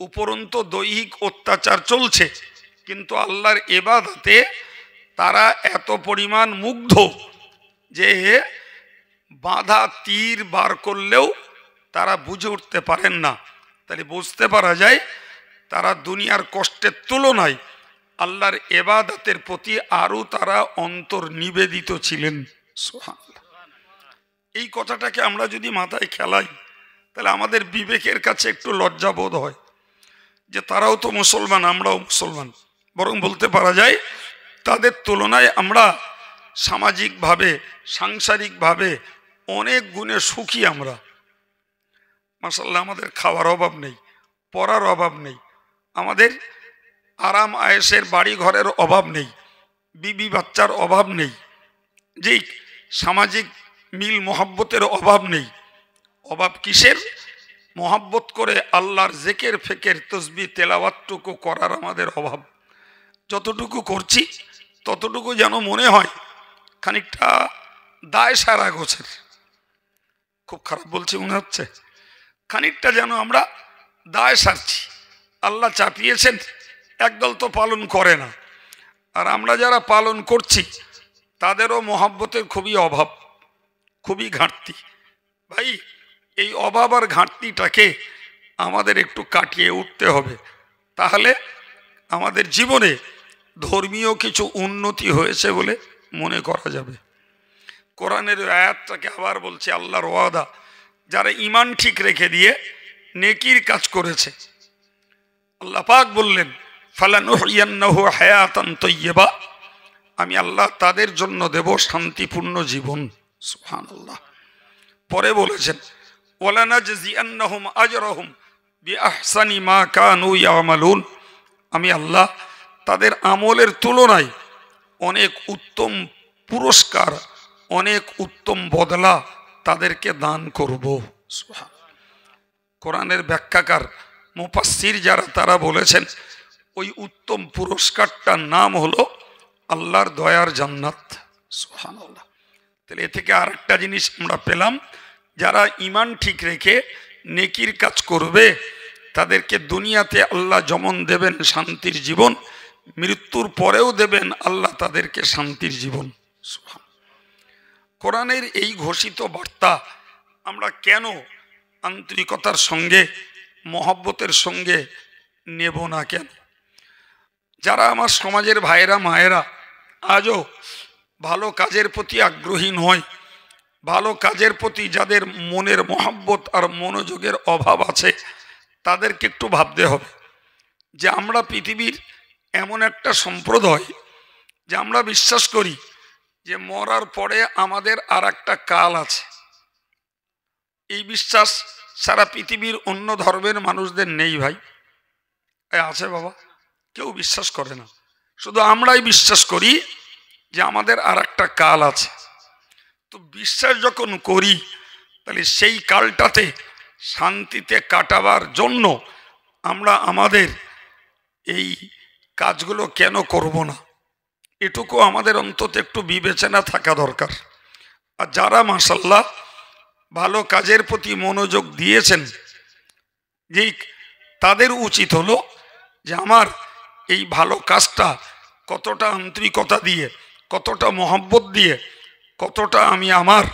উপরন্ত দৈহিক অত্যাচার চলছে, কিন্তু আল্লাহর ইবাদতে তারা এত পরিমাণ মুগ্ধ যে বাঁধা তীর বার করলেও তারা বুঝে উঠতে পারেন না। তাহলে বুঝতে পারা যায় তারা দুনিয়ার কষ্টের তুলনায় আল্লাহর ইবাদতের প্রতি আরও তারা অন্তর নিবেদিত ছিলেন। সুবহানাল্লাহ। এই কথাটাকে আমরা যদি মাথায় খেলাই তাহলে আমাদের বিবেকের কাছে একটু লজ্জাবোধ হয় যে তারাও তো মুসলমান, আমরাও মুসলমান। বরং বলতে পারা যায় তাদের তুলনায় আমরা সামাজিকভাবে, সাংসারিকভাবে অনেক গুণে সুখী। আমরা মাশাআল্লাহ, আমাদের খাওয়ার অভাব নেই, পড়ার অভাব নেই, আমাদের আরাম আয়েশের বাড়ি ঘরের অভাব নেই, বিবি বাচ্চার অভাব নেই, যেই সামাজিক মিল মহব্বতের অভাব নেই। অভাব কিসের? মহব্বত করে আল্লাহর জেকের ফেকের তসবি তেলাওয়াতটুকু করার আমাদের অভাব। যতটুকু করছি ততটুকু যেন মনে হয় খানিকটা দায় সারা গোছের। খুব খারাপ বলছি মনে হচ্ছে, খানিকটা যেন আমরা দায় সারছি। আল্লাহ চাপিয়েছেন, একদল তো পালন করে না, আর আমরা যারা পালন করছি তাদেরও মহব্বতের খুবই অভাব, খুবই ঘাটতি। ভাই এই অভাব আর ঘাটতিটাকে আমাদের একটু কাটিয়ে উঠতে হবে, তাহলে আমাদের জীবনে ধর্মীয় কিছু উন্নতি হয়েছে বলে মনে করা যাবে। কোরআনের আয়াতটাকে আবার বলছে, আল্লাহর ওয়াদা, যারা ঈমান ঠিক রেখে দিয়ে নেকির কাজ করেছে, আল্লাহ পাক বললেন ফালানুহইয়ান্নাহু হায়াতান তাইয়্যিবা, আমি আল্লাহ তাদের জন্য দেব শান্তিপূর্ণ জীবন। সুবহানাল্লাহ। পরে বলেছেন ওয়ালানাজজিআন্নাহুম আজরাহুম বিআহসানি মা কানু ইয়ামালুন, আমি আল্লাহ তাদের আমলের তুলনায় অনেক উত্তম পুরস্কার, অনেক উত্তম বদলা তাদেরকে দান করব। সুবহানাল্লাহ। কোরআনের ব্যাখ্যাকার মুফাসসির যারা, তারা বলেছেন ওই উত্তম পুরস্কারটার নাম হলো আল্লাহর দয়ার জান্নাত। সুবহানাল্লাহ। তাহলে এ থেকে আর একটা জিনিস আমরা পেলাম, যারা ঈমান ঠিক রেখে নেকির কাজ করবে তাদেরকে দুনিয়াতে আল্লাহ যেমন দেবেন শান্তির জীবন, মৃত্যুর পরেও দেবেন আল্লাহ তাদেরকে শান্তির জীবন। কোরআনের এই ঘোষিত বার্তা আমরা কেন আন্তরিকতার সঙ্গে, মহব্বতের সঙ্গে নেব না কেন? যারা আমার সমাজের ভাইয়েরা মায়েরা আজও ভালো কাজের প্রতি আগ্রহী নয়, ভালো কাজের প্রতি যাদের মনের মহব্বত আর মনোযোগের অভাব আছে, তাদেরকে একটু ভাবতে হবে যে আমরা পৃথিবীর এমন একটা সম্প্রদায় যে আমরা বিশ্বাস করি যে মরার পরে আমাদের আর একটা কাল আছে। এই বিশ্বাস সারা পৃথিবীর অন্য ধর্মের মানুষদের নেই ভাই। আছে বাবা, কেউ বিশ্বাস করে না, শুধু আমরাই বিশ্বাস করি যে আমাদের আর একটা কাল আছে। তো বিশ্বাস যখন করি, তাহলে সেই কালটাতে শান্তিতে কাটাবার জন্য আমরা আমাদের এই কাজগুলো কেন করব না, এটুকু আমাদের অন্তত একটু বিবেচনা থাকা দরকার। আর যারা মাশাআল্লাহ ভালো কাজের প্রতি মনোযোগ দিয়েছেন, যেই তাদের উচিত হলো যে আমার এই ভালো কাজটা কতটা আন্তরিকতা দিয়ে, কতটা মহব্বত দিয়ে, কতটা আমি আমার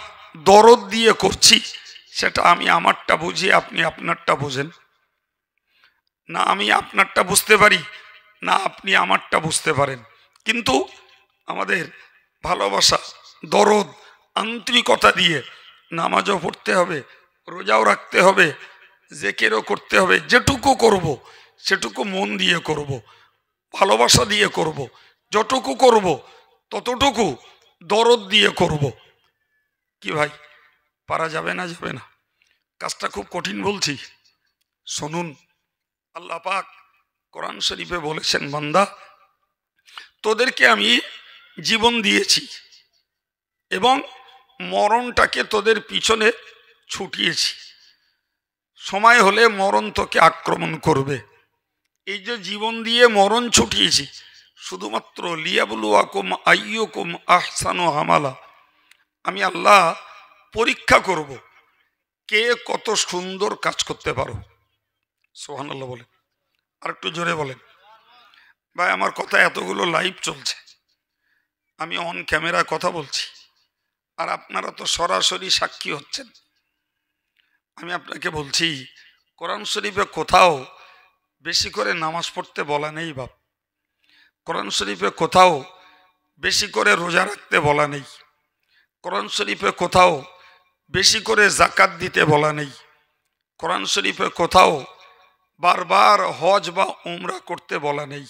দরদ দিয়ে করছি, সেটা আমি আমারটা বুঝি, আপনি আপনারটা বোঝেন না। আমি আপনারটা বুঝতে পারি না, আপনি আমারটা বুঝতে পারেন, কিন্তু আমাদের ভালোবাসা, দরদ, আন্তরিকতা দিয়ে নামাজও পড়তে হবে, রোজাও রাখতে হবে, জিকিরও করতে হবে। যেটুকু করব সেটুকু মন দিয়ে করব, ভালোবাসা দিয়ে করব, যতটুকু করব ততটুকু দরদ দিয়ে করব। কি ভাই, পারা যাবে না? যাবে না। কাজটা খুব কঠিন বলছি, শুনুন। আল্লাহ পাক কোরআন শরীফে বলেছেন, বান্দা তোদেরকে আমি জীবন দিয়েছি এবং মরণটাকে তোদের পিছনে ছুটিয়েছি। সময় হলে মরণ তোকে আক্রমণ করবে। এই যে জীবন দিয়ে মরণ ছুটিয়েছি, শুধুমাত্র লিয়াবলুয়াকুম আইয়ুকুম আহসানু আমালা, আমি আল্লাহ পরীক্ষা করব কে কত সুন্দর কাজ করতে পারো। সুবহানাল্লাহ বলেন, আর একটু জোরে বলেন। ভাই আমার কথা, এতগুলো লাইভ চলছে, আমি অন ক্যামেরা কথা বলছি, আর আপনারা তো সরাসরি সাক্ষী হচ্ছেন। আমি আপনাকে বলছি, কোরআন শরীফে কোথাও বেশি করে নামাজ পড়তে বলা নেই বাপ। কোরআন শরীফে কোথাও বেশি করে রোজা রাখতে বলা নেই। কোরআন শরীফে কোথাও বেশি করে জাকাত দিতে বলা নেই। কোরআন শরীফে কোথাও বারবার হজ বা উমরা করতে বলা নেই।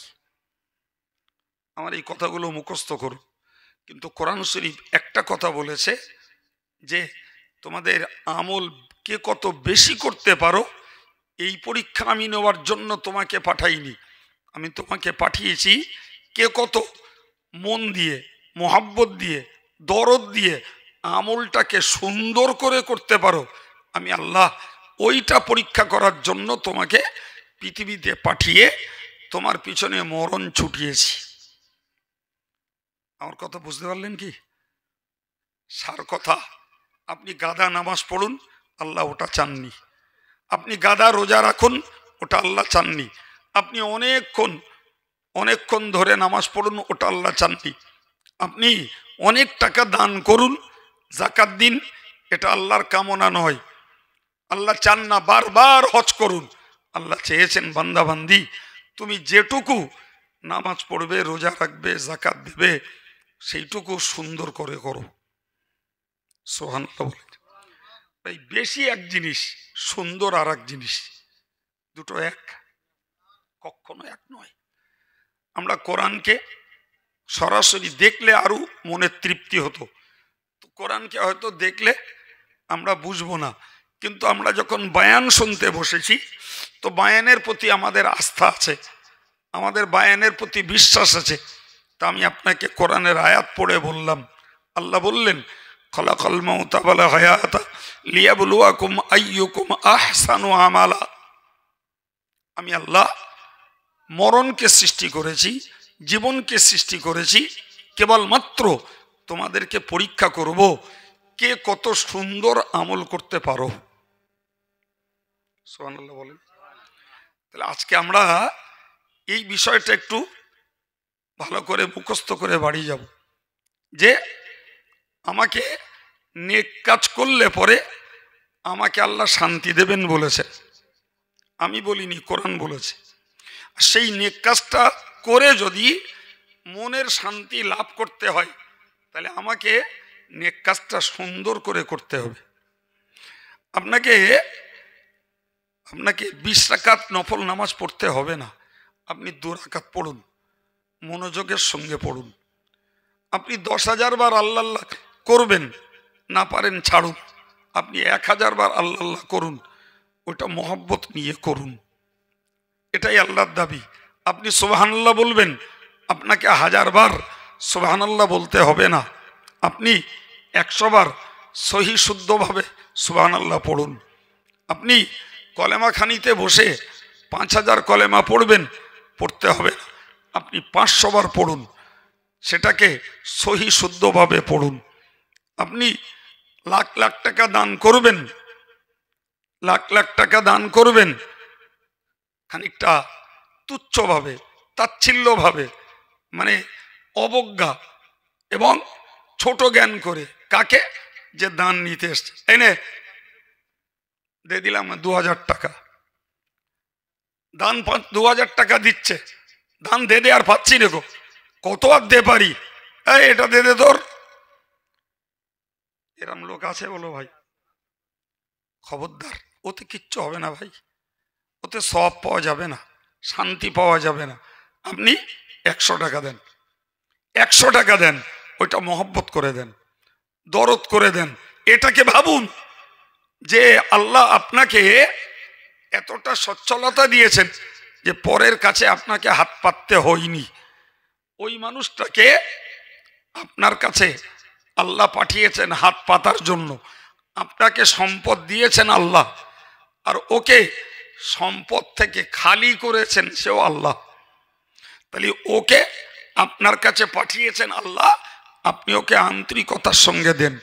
আমার এই কথাগুলো মুখস্থ করুন। কিন্তু কোরআন শরীফ একটা কথা বলেছে যে তোমাদের আমল কে কত বেশি করতে পারো, এই পরীক্ষা আমি নেওয়ার জন্য তোমাকে পাঠাইনি। আমি তোমাকে পাঠিয়েছি কে কত মন দিয়ে, মোহাব্বত দিয়ে, দরদ দিয়ে আমলটাকে সুন্দর করে করতে পারো। আমি আল্লাহ ওইটা পরীক্ষা করার জন্য তোমাকে পৃথিবীতে পাঠিয়ে তোমার পিছনে মরণ ছুটিয়েছি। আমার কথা বুঝতে পারলেন কি? সার কথা, আপনি গাদা নামাজ পড়ুন, আল্লাহ ওটা চাননি। আপনি গাদা রোজা রাখুন, ওটা আল্লাহ চাননি। আপনি অনেকক্ষণ ধরে নামাজ পড়ুন, ওটা আল্লাহ চাননি। আপনি অনেক টাকা দান করুন, জাকাত দিন, এটা আল্লাহর কামনা নয়, আল্লাহ চান না। বারবার হজ করুন, আল্লাহ চেয়েছেন বান্দা বান্দি তুমি যেটুকু নামাজ পড়বে, রোজা রাখবে, জাকাত দেবে, সেইটুকু সুন্দর করে করো। সুবহানাল্লাহ বলে। এই বেশি এক জিনিস, সুন্দর আর এক জিনিস, দুটো এক, কখনো এক নয়। আমরা কোরআনকে সরাসরি দেখলে আরো মনে তৃপ্তি হতো, তো কোরআনকে হয়তো দেখলে আমরা বুঝবো না, কিন্তু আমরা যখন বায়ান শুনতে বসেছি, তো বায়ানের প্রতি আমাদের আস্থা আছে, আমাদের বায়ানের প্রতি বিশ্বাস আছে। তা আমি আপনাকে কোরআনের আয়াত পড়ে বললাম। আল্লাহ বললেন, খলাকাল মাউতা ওয়াল হায়াতা লিয়াবলুয়াকুম আইয়ুকুম আহসানু আমালা। আমি আল্লাহ মরণকে সৃষ্টি করেছি, জীবনকে সৃষ্টি করেছি কেবলমাত্র তোমাদেরকে পরীক্ষা করব কে কত সুন্দর আমল করতে পারো। সুবহানাল্লাহ বলেন। তাহলে আজকে আমরা এই বিষয়টা একটু ভালো করে মুখস্থ করে বাড়ি যাব, যে আমাকে নেক কাজ করলে পরে আমাকে আল্লাহ শান্তি দেবেন বলেছে, আমি বলিনি, কোরআন বলেছে। সেই নেক কাজটা করে যদি মনের শান্তি লাভ করতে হয়, তাহলে আমাকে নেক কাজটা সুন্দর করে করতে হবে। আপনাকে 20 রাকাত নফল নামাজ পড়তে হবে না, আপনি 2 রাকাত পড়ুন, মনোযোগের সঙ্গে পড়ুন। আপনি 10,000 বার আল্লাহ আল্লাহ করবেন, না পারেন ছাড়ুন। আপনি 1000 বার আল্লাহ আল্লাহ করুন, ওটা মহব্বত নিয়ে করুন। এটাই আল্লাহর দাবি। আপনি সুবহানাল্লাহ বলবেন, আপনাকে 1000 বার সুবহানাল্লাহ বলতে হবে না। আপনি 100 বার সহি শুদ্ধভাবে সুবহানাল্লাহ পড়ুন। আপনি কলেমা খানিতে বসে 5000 কলেমা পড়বেন, পড়তে হবে না। আপনি 500 বার পড়ুন, সেটাকে সহি শুদ্ধভাবে পড়ুন। আপনি লাখ লাখ টাকা দান করবেন, লাখ লাখ টাকা দান করবেন খানিকটা তুচ্ছভাবে, তাচ্ছিল্যভাবে, মানে অবজ্ঞা এবং ছোট জ্ঞান করে। কাকে? যে দান নিতে এসছে। এনে দিয়ে দিলাম 2000 টাকা, দান 2000 টাকা দিচ্ছে, দান দে দে আর পাচ্ছি দেখো, কত আর দে পারি, এটা দে দে তোর। এরম লোক আছে বলো ভাই? খবরদার, ওতে কিচ্ছু হবে না ভাই, ওতে সব পাওয়া যাবে না, শান্তি পাওয়া যাবে না। আপনি 100 টাকা দেন, 100 টাকা দেন, ওইটা মহব্বত করে দেন, দরদ করে দেন। এটাকে ভাবুন যে আল্লাহ আপনাকে এতটা সচ্ছলতা দিয়েছেন যে পরের কাছে আপনাকে হাত পাততে হয়নি। ওই মানুষটাকে আপনার কাছে আল্লাহ পাঠিয়েছেন হাত পাতার জন্য। আপনাকে সম্পদ দিয়েছেন আল্লাহ, আর ওকে সম্পদ থেকে খালি করেছেন সেও আল্লাহ। তাহলে ওকে আপনার কাছে পাঠিয়েছেন আল্লাহ, আপনি ওকে আন্তরিকতার সঙ্গে দেন।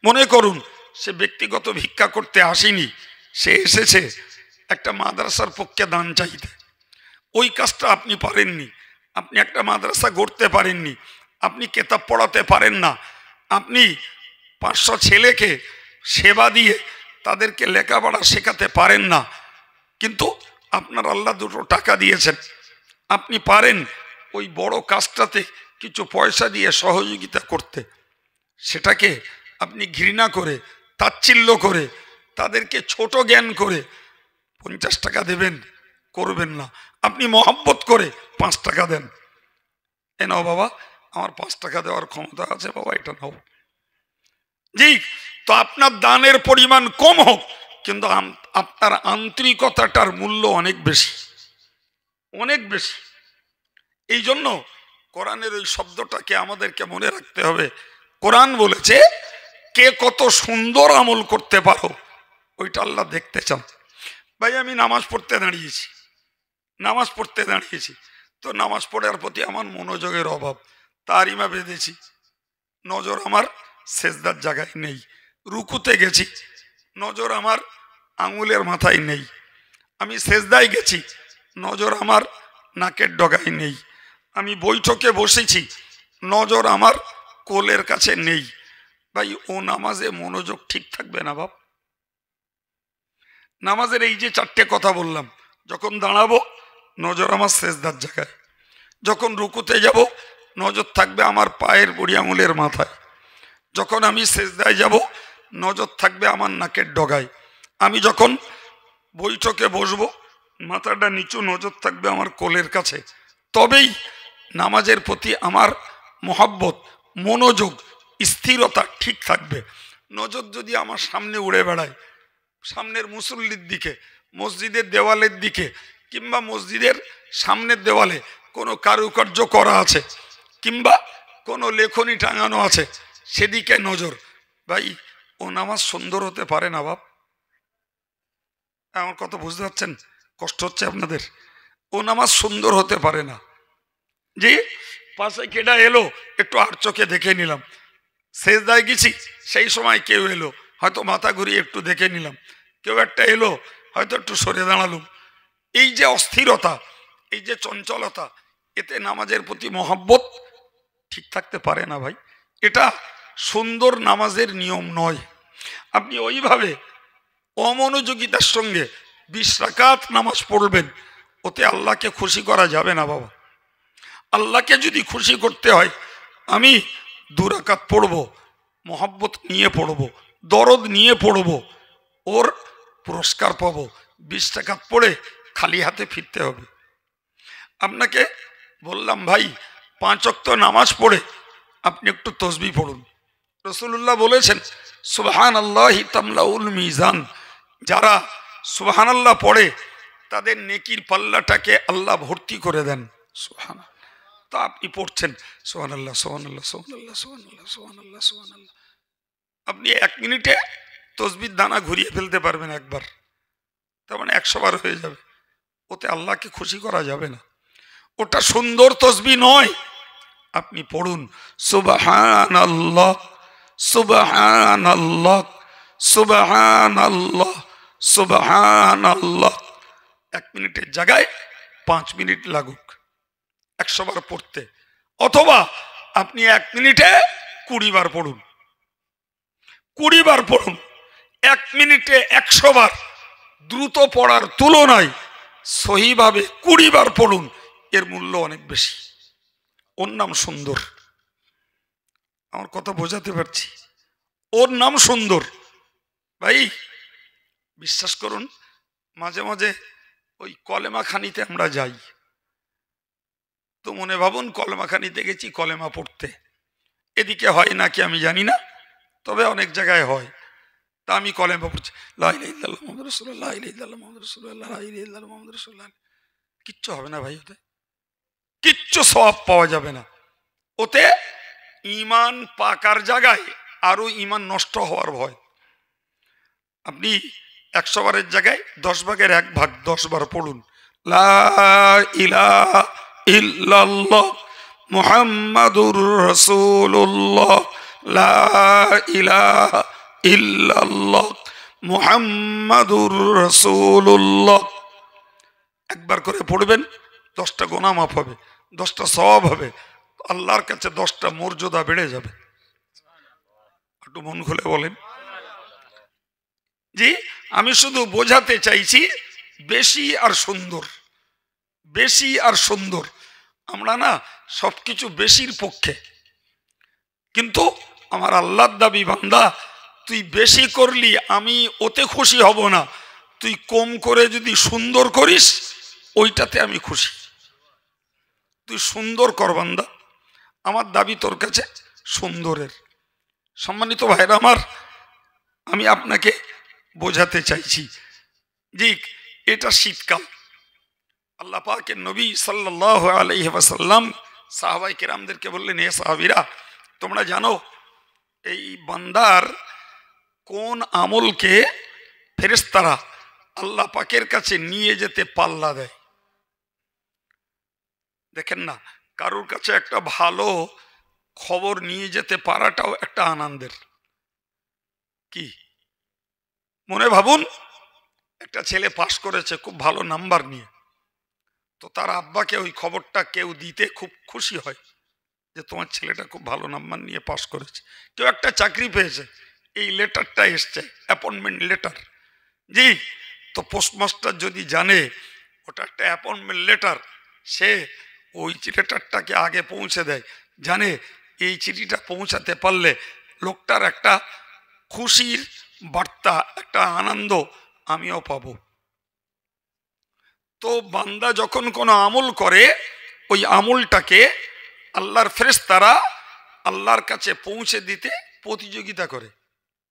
মনে করুন সে ব্যক্তিগত ভিক্ষা করতে আসেনি, সে এসেছে একটা মাদ্রাসার পক্ষে দান চাইতে। ওই কাজটা আপনি পারেননি, আপনি একটা মাদ্রাসা গড়তে পারেননি, আপনি কেতাব পড়াতে পারেন না, আপনি 500 ছেলেকে সেবা দিয়ে তাদেরকে লেখাপড়া শেখাতে পারেন না, কিন্তু আপনার আল্লাহ 2 টাকা দিয়েছেন, আপনি পারেন ওই বড় কাজটাতে কিছু পয়সা দিয়ে সহযোগিতা করতে। সেটাকে আপনি ঘৃণা করে, তাচ্ছিল্য করে, তাদেরকে ছোট জ্ঞান করে 50 টাকা দেবেন, করবেন না। আপনি মহব্বত করে 5 টাকা দেন, এ নাও বাবা, আমার 5 টাকা দেওয়ার ক্ষমতা আছে বাবা, এটা নাও। জি, তো আপনার দানের পরিমাণ কম হোক, কিন্তু আপনার আন্তরিকতাটার মূল্য অনেক বেশি, অনেক বেশি। এই জন্য কোরআনের ওই শব্দটাকে আমাদেরকে মনে রাখতে হবে। কোরআন বলেছে কে কত সুন্দর আমল করতে পারো, ওইটা আল্লাহ দেখতে চান। ভাই আমি নামাজ পড়তে দাঁড়িয়েছি, তো নামাজ পড়ার প্রতি আমার মনোযোগের অভাব, তারিমা বেঁধেছি, নজর আমার সেজদার জায়গায় নেই। রুকুতে গেছি, নজর আমার আঙুলের মাথায় নেই। আমি সেজদায় গেছি, নজর আমার নাকের ডগায় নেই। আমি বৈঠকে বসেছি, নজর আমার কোলের কাছে নেই। ভাই ও নামাজে মনোযোগ ঠিক থাকবে না বাপ। নামাজের এই যে 4টে কথা বললাম, যখন দাঁড়াবো নজর আমার সেজদার জায়গায়, যখন রুকুতে যাব নজর থাকবে আমার পায়ের বুড়ি আঙুলের মাথায়, যখন আমি সেজদায় যাব নজর থাকবে আমার নাকের ডগায়, আমি যখন বৈঠকে বসবো মাথাটা নিচু, নজর থাকবে আমার কোলের কাছে। তবেই নামাজের প্রতি আমার মহব্বত, মনোযোগ, স্থিরতা ঠিক থাকবে। নজর যদি আমার সামনে উড়ে বেড়ায়, সামনের মুসল্লির দিকে, মসজিদের দেওয়ালের দিকে, কিংবা মসজিদের সামনের দেওয়ালে কোনো কারুকার্য করা আছে, কিংবা কোনো লেখনী টাঙানো আছে, সেদিকে নজর, ভাই ও নামাজ সুন্দর হতে পারে না বাপ। আমার কথা বুঝতে পারছেন? কষ্ট হচ্ছে আপনাদের? ও নামাজ সুন্দর হতে পারে না। যে পাশে কেডা এলো একটু আর চোখে দেখে নিলাম, সেজদায় গেছি সেই সময় কেউ এলো, হয়তো মাথা ঘুরিয়ে একটু দেখে নিলাম, কেউ একটা এলো হয়তো একটু সরে দাঁড়ালুম। এই যে অস্থিরতা, এই যে চঞ্চলতা, এতে নামাজের প্রতি মহব্বত ঠিক থাকতে পারে না ভাই। এটা সুন্দর নামাজের নিয়ম নয়। আপনি ওইভাবে অমনোযোগিতার সঙ্গে 20 রাকাত নামাজ পড়বেন, ওতে আল্লাহকে খুশি করা যাবে না বাবা। আল্লাহকে যদি খুশি করতে হয়, আমি 2 রাকাত পড়বো, মহব্বত নিয়ে পড়বো, দরদ নিয়ে পড়বো, ওর পুরস্কার পাবো। 20 রাকাত পড়ে খালি হাতে ফিরতে হবে। আপনাকে বললাম ভাই 5 ওয়াক্ত নামাজ পড়ে আপনি একটু তসবিহ পড়ুন। রাসূলুল্লাহ বলেছেন সুবহানাল্লাহি তামলাউল মিজান, যারা সুবহানাল্লাহ পড়ে তাদের নেকির পাল্লাটাকে আল্লাহ ভর্তি করে দেন। সুবহানাল্লাহ। তো আপনি পড়ছেন সুবহানাল্লাহ সুবহানাল্লাহ সুবহানাল্লাহ সুবহানাল্লাহ সুবহানাল্লাহ সুবহানাল্লাহ, আপনি 1 মিনিটে তসবির দানা ঘুরিয়ে ফেলতে পারবেন একবার, তার মানে 100 বার হয়ে যাবে। ওতে আল্লাহকে খুশি করা যাবে না, ওটা সুন্দর তসবিহ নয়। আপনি পড়ুন সুবহানাল্লাহ সুবহানাল্লাহ সুবহানাল্লাহ সুবহানাল্লাহ। 1 মিনিটের জায়গায় 5 মিনিট লাগুক 100 বার পড়তে, অথবা আপনি 1 মিনিটে 20 বার পড়ুন, 20 বার পড়ুন। 1 মিনিটে 100 বার দ্রুত পড়ার তুলনায় সহিভাবে 20 বার পড়ুন, এর মূল্য অনেক বেশি। ওর নাম সুন্দর। আমার কথা বোঝাতে পারছি? ওর নাম সুন্দর। ভাই বিশ্বাস করুন, মাঝে মাঝে ওই কলেমা খানিতে আমরা যাই, তো মনে ভাবুন কলেমা খানিতে গেছি কলেমা পড়তে। এদিকে হয় নাকি আমি জানি না, তবে অনেক জায়গায় হয়। তা আমি কলেমা পড়ছি লা ইলাহা ইল্লাল্লাহ মুহাম্মাদুর রাসূলুল্লাহ, লা ইলাহা ইল্লাল্লাহ মুহাম্মাদুর রাসূলুল্লাহ, লা ইলাহা ইল্লাল্লাহ মুহাম্মাদুর রাসূলুল্লাহ। কিচ্ছু হবে না ভাই, ওতে কিচ্ছু সওয়াব পাওয়া যাবে না। ওতে ঈমান পাকার জায়গায় আরো ঈমান নষ্ট হওয়ার ভয়। আপনি 100 বারের জায়গায় 10 ভাগের 1 ভাগ 10 বার পড়ুন, লা ইলাহা ইল্লাল্লাহ মুহাম্মাদুর রাসূলুল্লাহ, লা ইলাহা ইল্লাল্লাহ মুহাম্মাদুর রাসূলুল্লাহ। একবার করে পড়বেন, 10টা গুনাহ মাফ হবে, 10টা সওয়াব হবে, আল্লাহর কাছে 10টা মর্যাদা বেড়ে যাবে। একটু মন খুলে বলেন। জি, আমি শুধু বোঝাতে চাইছি বেশি আর সুন্দর, বেশি আর সুন্দর। আমরা না সবকিছু বেশির পক্ষে, কিন্তু আমার আল্লাহর দাবি বান্দা তুই বেশি করলি আমি ওতে খুশি হব না, তুই কম করে যদি সুন্দর করিস ওইটাতে আমি খুশি। তুই সুন্দর কর বান্দা, আমার দাবি তোর কাছে সুন্দরের। সম্মানিত ভাইরা আমার, আমি আপনাকে বোঝাতে চাইছি যে এটা শীতকাল। আল্লাহ পাকের নবী সাল্লাল্লাহু আলাইহি ওয়াসাল্লাম সাহাবায়ে কেরামদেরকে বললেন, হে সাহাবীরা, তোমরা জানো এই বান্দার কোন আমলকে ফেরেশতারা আল্লাহ পাকের কাছে নিয়ে যেতে পাল্লা দেয়? দেখেন না, কারোর কাছে একটা ভালো খবর নিয়ে যেতে পারাটাও একটা আনন্দের। কি মনে ভাবুন, একটা ছেলে পাশ করেছে খুব ভালো নাম্বার নিয়ে, তো তার আব্বাকে ওই খবরটা কেউ দিতে খুব খুশি হয় যে তোমার ছেলেটা খুব ভালো নাম্বার নিয়ে পাশ করেছে। কেউ একটা চাকরি পেয়েছে, এই লেটারটা এসছে, অ্যাপয়েন্টমেন্ট লেটার। জি, তো পোস্টমাস্টার যদি জানে ওটা একটা অ্যাপয়েন্টমেন্ট লেটার, সে ওই লেটারটাকে আগে পৌঁছে দেয়, জানে এই চিঠিটা পৌঁছাতে পারলে লোকটার একটা খুশির বার্তা, একটা আনন্দ আমিও পাবো। তো বান্দা যখন কোনো আমল করে ওই আমলটাকে আল্লাহর ফেরেশতারা আল্লাহর কাছে পৌঁছে দিতে প্রতিযোগিতা করে,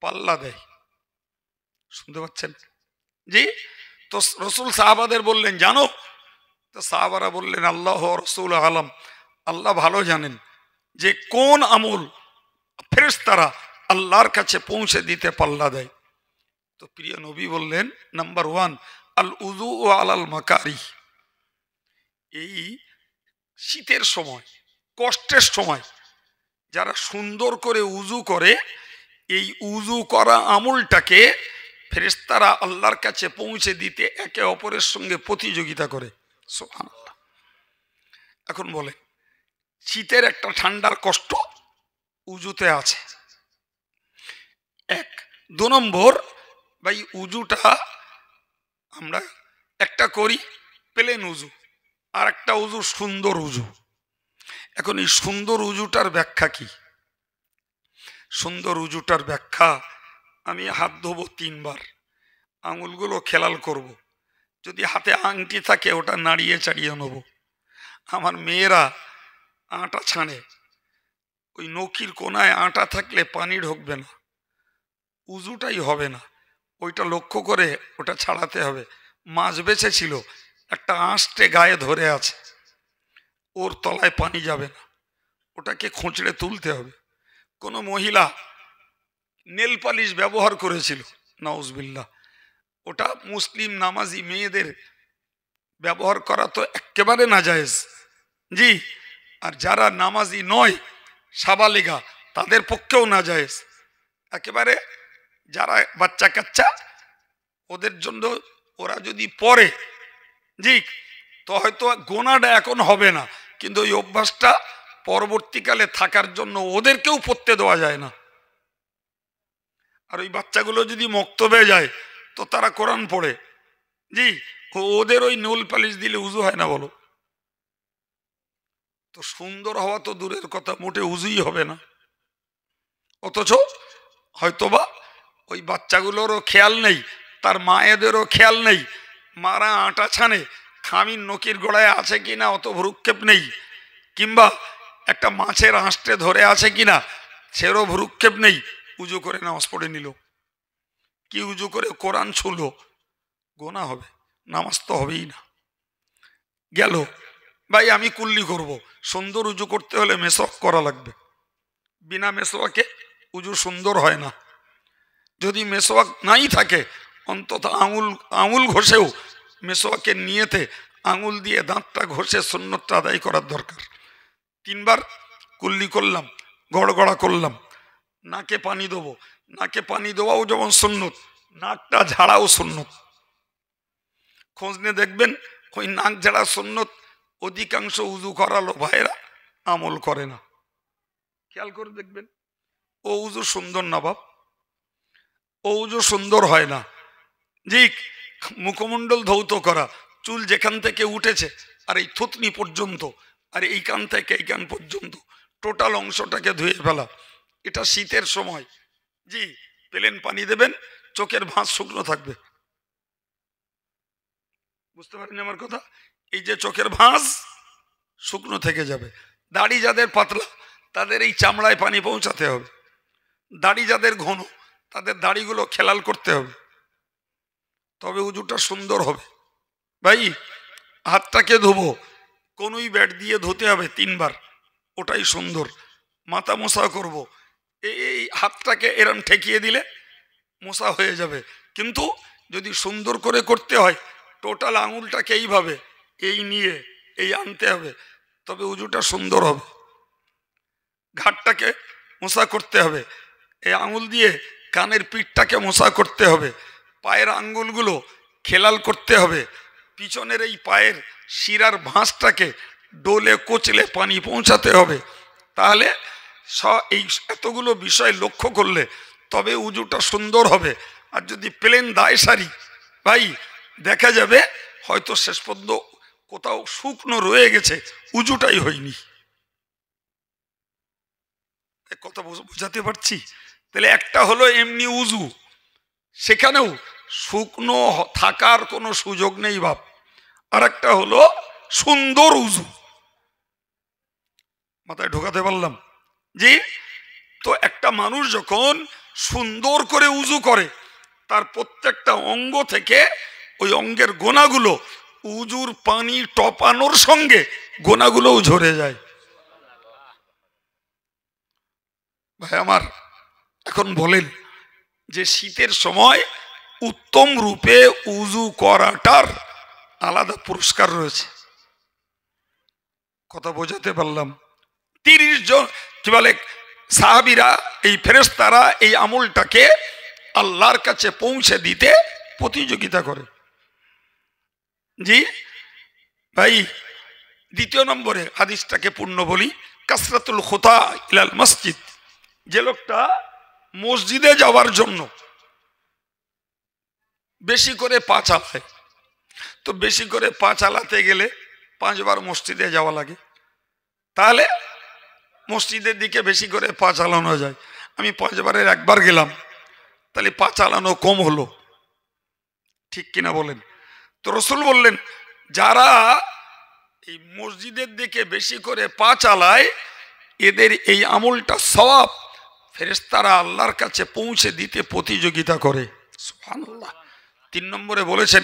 পাল্লা দেয়। শুনতে পাচ্ছেন? জি, তো রসুল সাহাবাদের বললেন জানো? তো সাহাবারা বললেন আল্লাহ রসুল আলম, আল্লাহ ভালো জানেন যে কোন আমল ফেরেশতারা আল্লাহর কাছে পৌঁছে দিতে পাল্লা দেয়। তো প্রিয় নবী বললেন, নাম্বার 1 আল উযু আলাল মাকারি। এই শীতের সময়, কষ্টের সময় যারা সুন্দর করে উযু করে, এই উযু করা আমলটাকে ফেরেশতারা আল্লাহর কাছে পৌঁছে দিতে একে অপরের সঙ্গে প্রতিযোগিতা করে। সুবহানাল্লাহ। এখন বলে শীতের একটা ঠান্ডার কষ্ট উযুতে আছে। 1 2 নম্বর, ভাই উযুটা আমরা একটা করি প্লেন উযু, আর একটা উযু সুন্দর উযু। এখন এই সুন্দর উযুটার ব্যাখ্যা কি? সুন্দর উযুটার ব্যাখ্যা, আমি হাত ধোবো 3 বার, আঙুলগুলো খেলাল করব, যদি হাতে আংটি থাকে ওটা নাড়িয়ে চাড়িয়ে নেব। আমার মেয়েরা আটা ছাড়ে, ওই নখির কোনায় আটা থাকলে পানি ঢুকবে না, উজুটাই হবে না। ওইটা লক্ষ্য করে ওটা ছাড়াতে হবে। মাছ বেঁচেছিল, একটা আঁশটে গায়ে ধরে আছে, ওর তলায় পানি যাবে না, ওটাকে খুঁচড়ে তুলতে হবে। কোনো মহিলা নেল পালিশ ব্যবহার করেছিল, নাউজবিল্লাহ, ওটা মুসলিম নামাজি মেয়েদের ব্যবহার করা তো একেবারে নাজায়েজ, জি। আর যারা নামাজি নয়, সাবালিগা, তাদের পক্ষেও নাজায়েজ একেবারে। যারা বাচ্চা কাচ্চা, ওদের জন্য ওরা যদি পড়ে, জি, তো হয়তো গোনাটা এখন হবে না, কিন্তু ওই অভ্যাসটা পরবর্তীকালে থাকার জন্য ওদেরকেও পড়তে দেওয়া যায় না। আর ওই বাচ্চাগুলো যদি মক্তবে যায় তো তারা কোরআন পড়ে, জি, ওদের ওই নুল পালিশ দিলে উজু হয় না বলো? তো সুন্দর হওয়া তো দূরের কথা, মোটে উজুই হবে না। অথচ হয়তোবা ওই বাচ্চাগুলোরও খেয়াল নেই, তার মায়েদেরও খেয়াল নেই, মারা আটা ছানে খামির নকির গোড়ায় আছে কিনা অত ভ্রুক্ষেপ নেই, কিংবা একটা মাছের আঁশটে ধরে আছে কিনা সেরও ভ্রুক্ষেপ নেই। উজু করে নামাজ পড়ে নিল, কি উজু করে কোরআন ছুলো, গোনা হবে, নামাজ তো হবেই না। গেল ভাই, আমি কুল্লি করব, সুন্দর উজু করতে হলে মেসওয়াক করা লাগবে, বিনা মেসওয়াকে উজু সুন্দর হয় না। যদি মেসওয়াক নাই থাকে, অন্তত আঙুল ঘষেও মেসওয়াকের নিয়েতে আঙুল দিয়ে দাঁতটা ঘষে সুন্নতটা আদায় করার দরকার। 3 বার কুল্লি করলাম, গড়গড়া করলাম, নাকে পানি দেবো, নাকে পানি দেওয়াও যেমন সুন্নত, নাকটা ঝাড়াও সুন্নত। খোঁজ নিয়ে দেখবেন ওই নাক ঝাড়া সুন্নত অধিকাংশ উজু করালো ভাইরা আমল করে না। খেয়াল করে দেখবেন, ও উজু সুন্দর না বাপ, ও উজু সুন্দর হয় না। জি, মুখমণ্ডল ধৌত করা, চুল যেখান থেকে উঠেছে আর এই থুতনি পর্যন্ত, আর এই কান থেকে এই কান পর্যন্ত টোটাল অংশটাকে ধুয়ে ফেলা। এটা শীতের সময়, জি, প্লেন পানি দেবেন, চোখের ভাঁজ শুকনো থাকবে। বুঝতে পারেন আমার কথা? এই যে চোখের ভাঁজ শুকনো থেকে যাবে। দাড়ি যাদের পাতলা, তাদের এই চামড়ায় পানি পৌঁছাতে হবে। দাড়ি যাদের ঘন, তাদের দাড়িগুলো খেলাল করতে হবে, তবে উজুটা সুন্দর হবে। ভাই, হাতটাকে ধোবো, কোনোই ব্যাট দিয়ে ধুতে হবে 3 বার, ওটাই সুন্দর। মাথা মোছা করব, এই হাতটাকে এরম ঠেকিয়ে দিলে মোছা হয়ে যাবে। কিন্তু যদি সুন্দর করে করতে হয়, টোটাল আঙুলটাকে এইভাবে এই নিয়ে এই আনতে হবে, তবে উজুটা সুন্দর হবে। ঘাটটাকে মোছা করতে হবে, এই আঙুল দিয়ে কানের পিঠটাকে মোছা করতে হবে, পায়ের আঙ্গুলগুলো খেলাল করতে হবে, পিছনের এই পায়ের শিরার ভাঁজটাকে ডোলে কোচলে পানি পৌঁছাতে হবে। তাহলে এই এতগুলো বিষয় লক্ষ্য করলে তবে উজুটা সুন্দর হবে। আর যদি প্লেন দায় সারি, ভাই, দেখা যাবে হয়তো শেষ পর্যন্ত কোথাও শুকনো রয়ে গেছে, উজুটাই হয়নি। কথা বোঝাতে পারছি? তাহলে একটা হলো এমনি উজু, সেখানেও শুকনো থাকার কোনো সুযোগ নেই বাপ। আর একটা হলো সুন্দর উজু, মাথায় ঢোকাতে পারলাম? জি। তো একটা মানুষ যখন সুন্দর করে উজু করে, তার প্রত্যেকটা অঙ্গ থেকে ওই অঙ্গের গোনাগুলো উজুর পানি টপানোর সঙ্গে গোনাগুলোও ঝরে যায়। ভাই আমার, এখন বলেন যে শীতের সময় উত্তম রূপে উজু করাটার আলাদা পুরস্কার রয়েছে। কথা বোঝাতে পারলাম? 30 জন কি বলে সাহাবীরা, এই ফেরেশতারা এই আমলটাকে আল্লাহর কাছে পৌঁছে দিতে প্রতিযোগিতা করে। জি ভাই, 2 নম্বরে হাদিসটাকে পূর্ণ বলি, কাসরাতুল খুতা ইলাল মসজিদ। যে লোকটা মসজিদে যাওয়ার জন্য বেশি করে পা চালায়, তো বেশি করে পা চালাতে গেলে 5 বার মসজিদে যাওয়া লাগে, তাহলে মসজিদের দিকে বেশি করে পা চালানো যায়। আমি 5 বারের 1 বার গেলাম, তাহলে পা চালানো কম হলো, ঠিক কিনা বলেন? তো রাসূল বললেন, যারা এই মসজিদের দিকে বেশি করে পা চালায়, এদের এই আমলটা সওয়াব ফেরেশতারা আল্লাহর কাছে পৌঁছে দিতে প্রতিযোগিতা করে। সুবহানাল্লাহ। 3 নম্বরে বলেছেন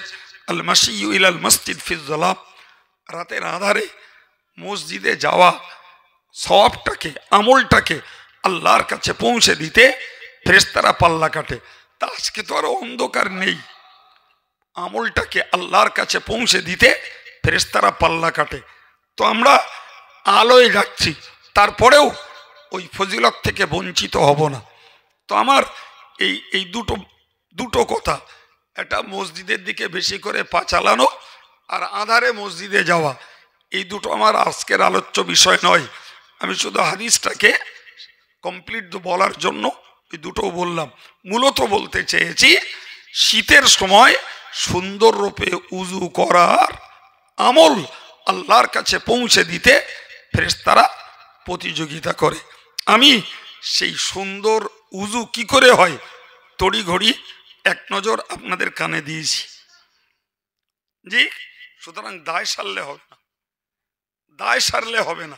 আল মাশিয়ু ইলাল মসজিদ ফিজ যালাম, রাতের আধারে মসজিদে যাওয়া সওয়াবটাকে আমলটাকে আল্লাহর কাছে পৌঁছে দিতে ফেরেশতারা পাল্লা কাটে। তা আজকে তো আর অন্ধকার নেই, আমলটাকে আল্লাহর কাছে পৌঁছে দিতে ফেরেশতারা পাল্লা কাটে। তো আমরা আলোয় যাচ্ছি, তারপরেও ওই ফজিলত থেকে বঞ্চিত হব না। তো আমার এই দুটো কথা, এটা মসজিদের দিকে বেশি করে পা চালানো আর আধারে মসজিদে যাওয়া, এই দুটো আমার আজকের আলোচ্য বিষয় নয়। আমি শুধু হাদিসটাকে কমপ্লিট বলার জন্য এই দুটো বললাম। মূলত বলতে চেয়েছি শীতের সময় সুন্দর রূপে উজু করার আমল আল্লাহর কাছে পৌঁছে দিতে ফেরেশতারা প্রতিযোগিতা করে। আমি সেই সুন্দর উজু কি করে হয় তড়িঘড়ি এক নজর আপনাদের কানে দিয়েছি। জি, সুতরাং দায় সারলে হবে না, দায় সারলে হবে না।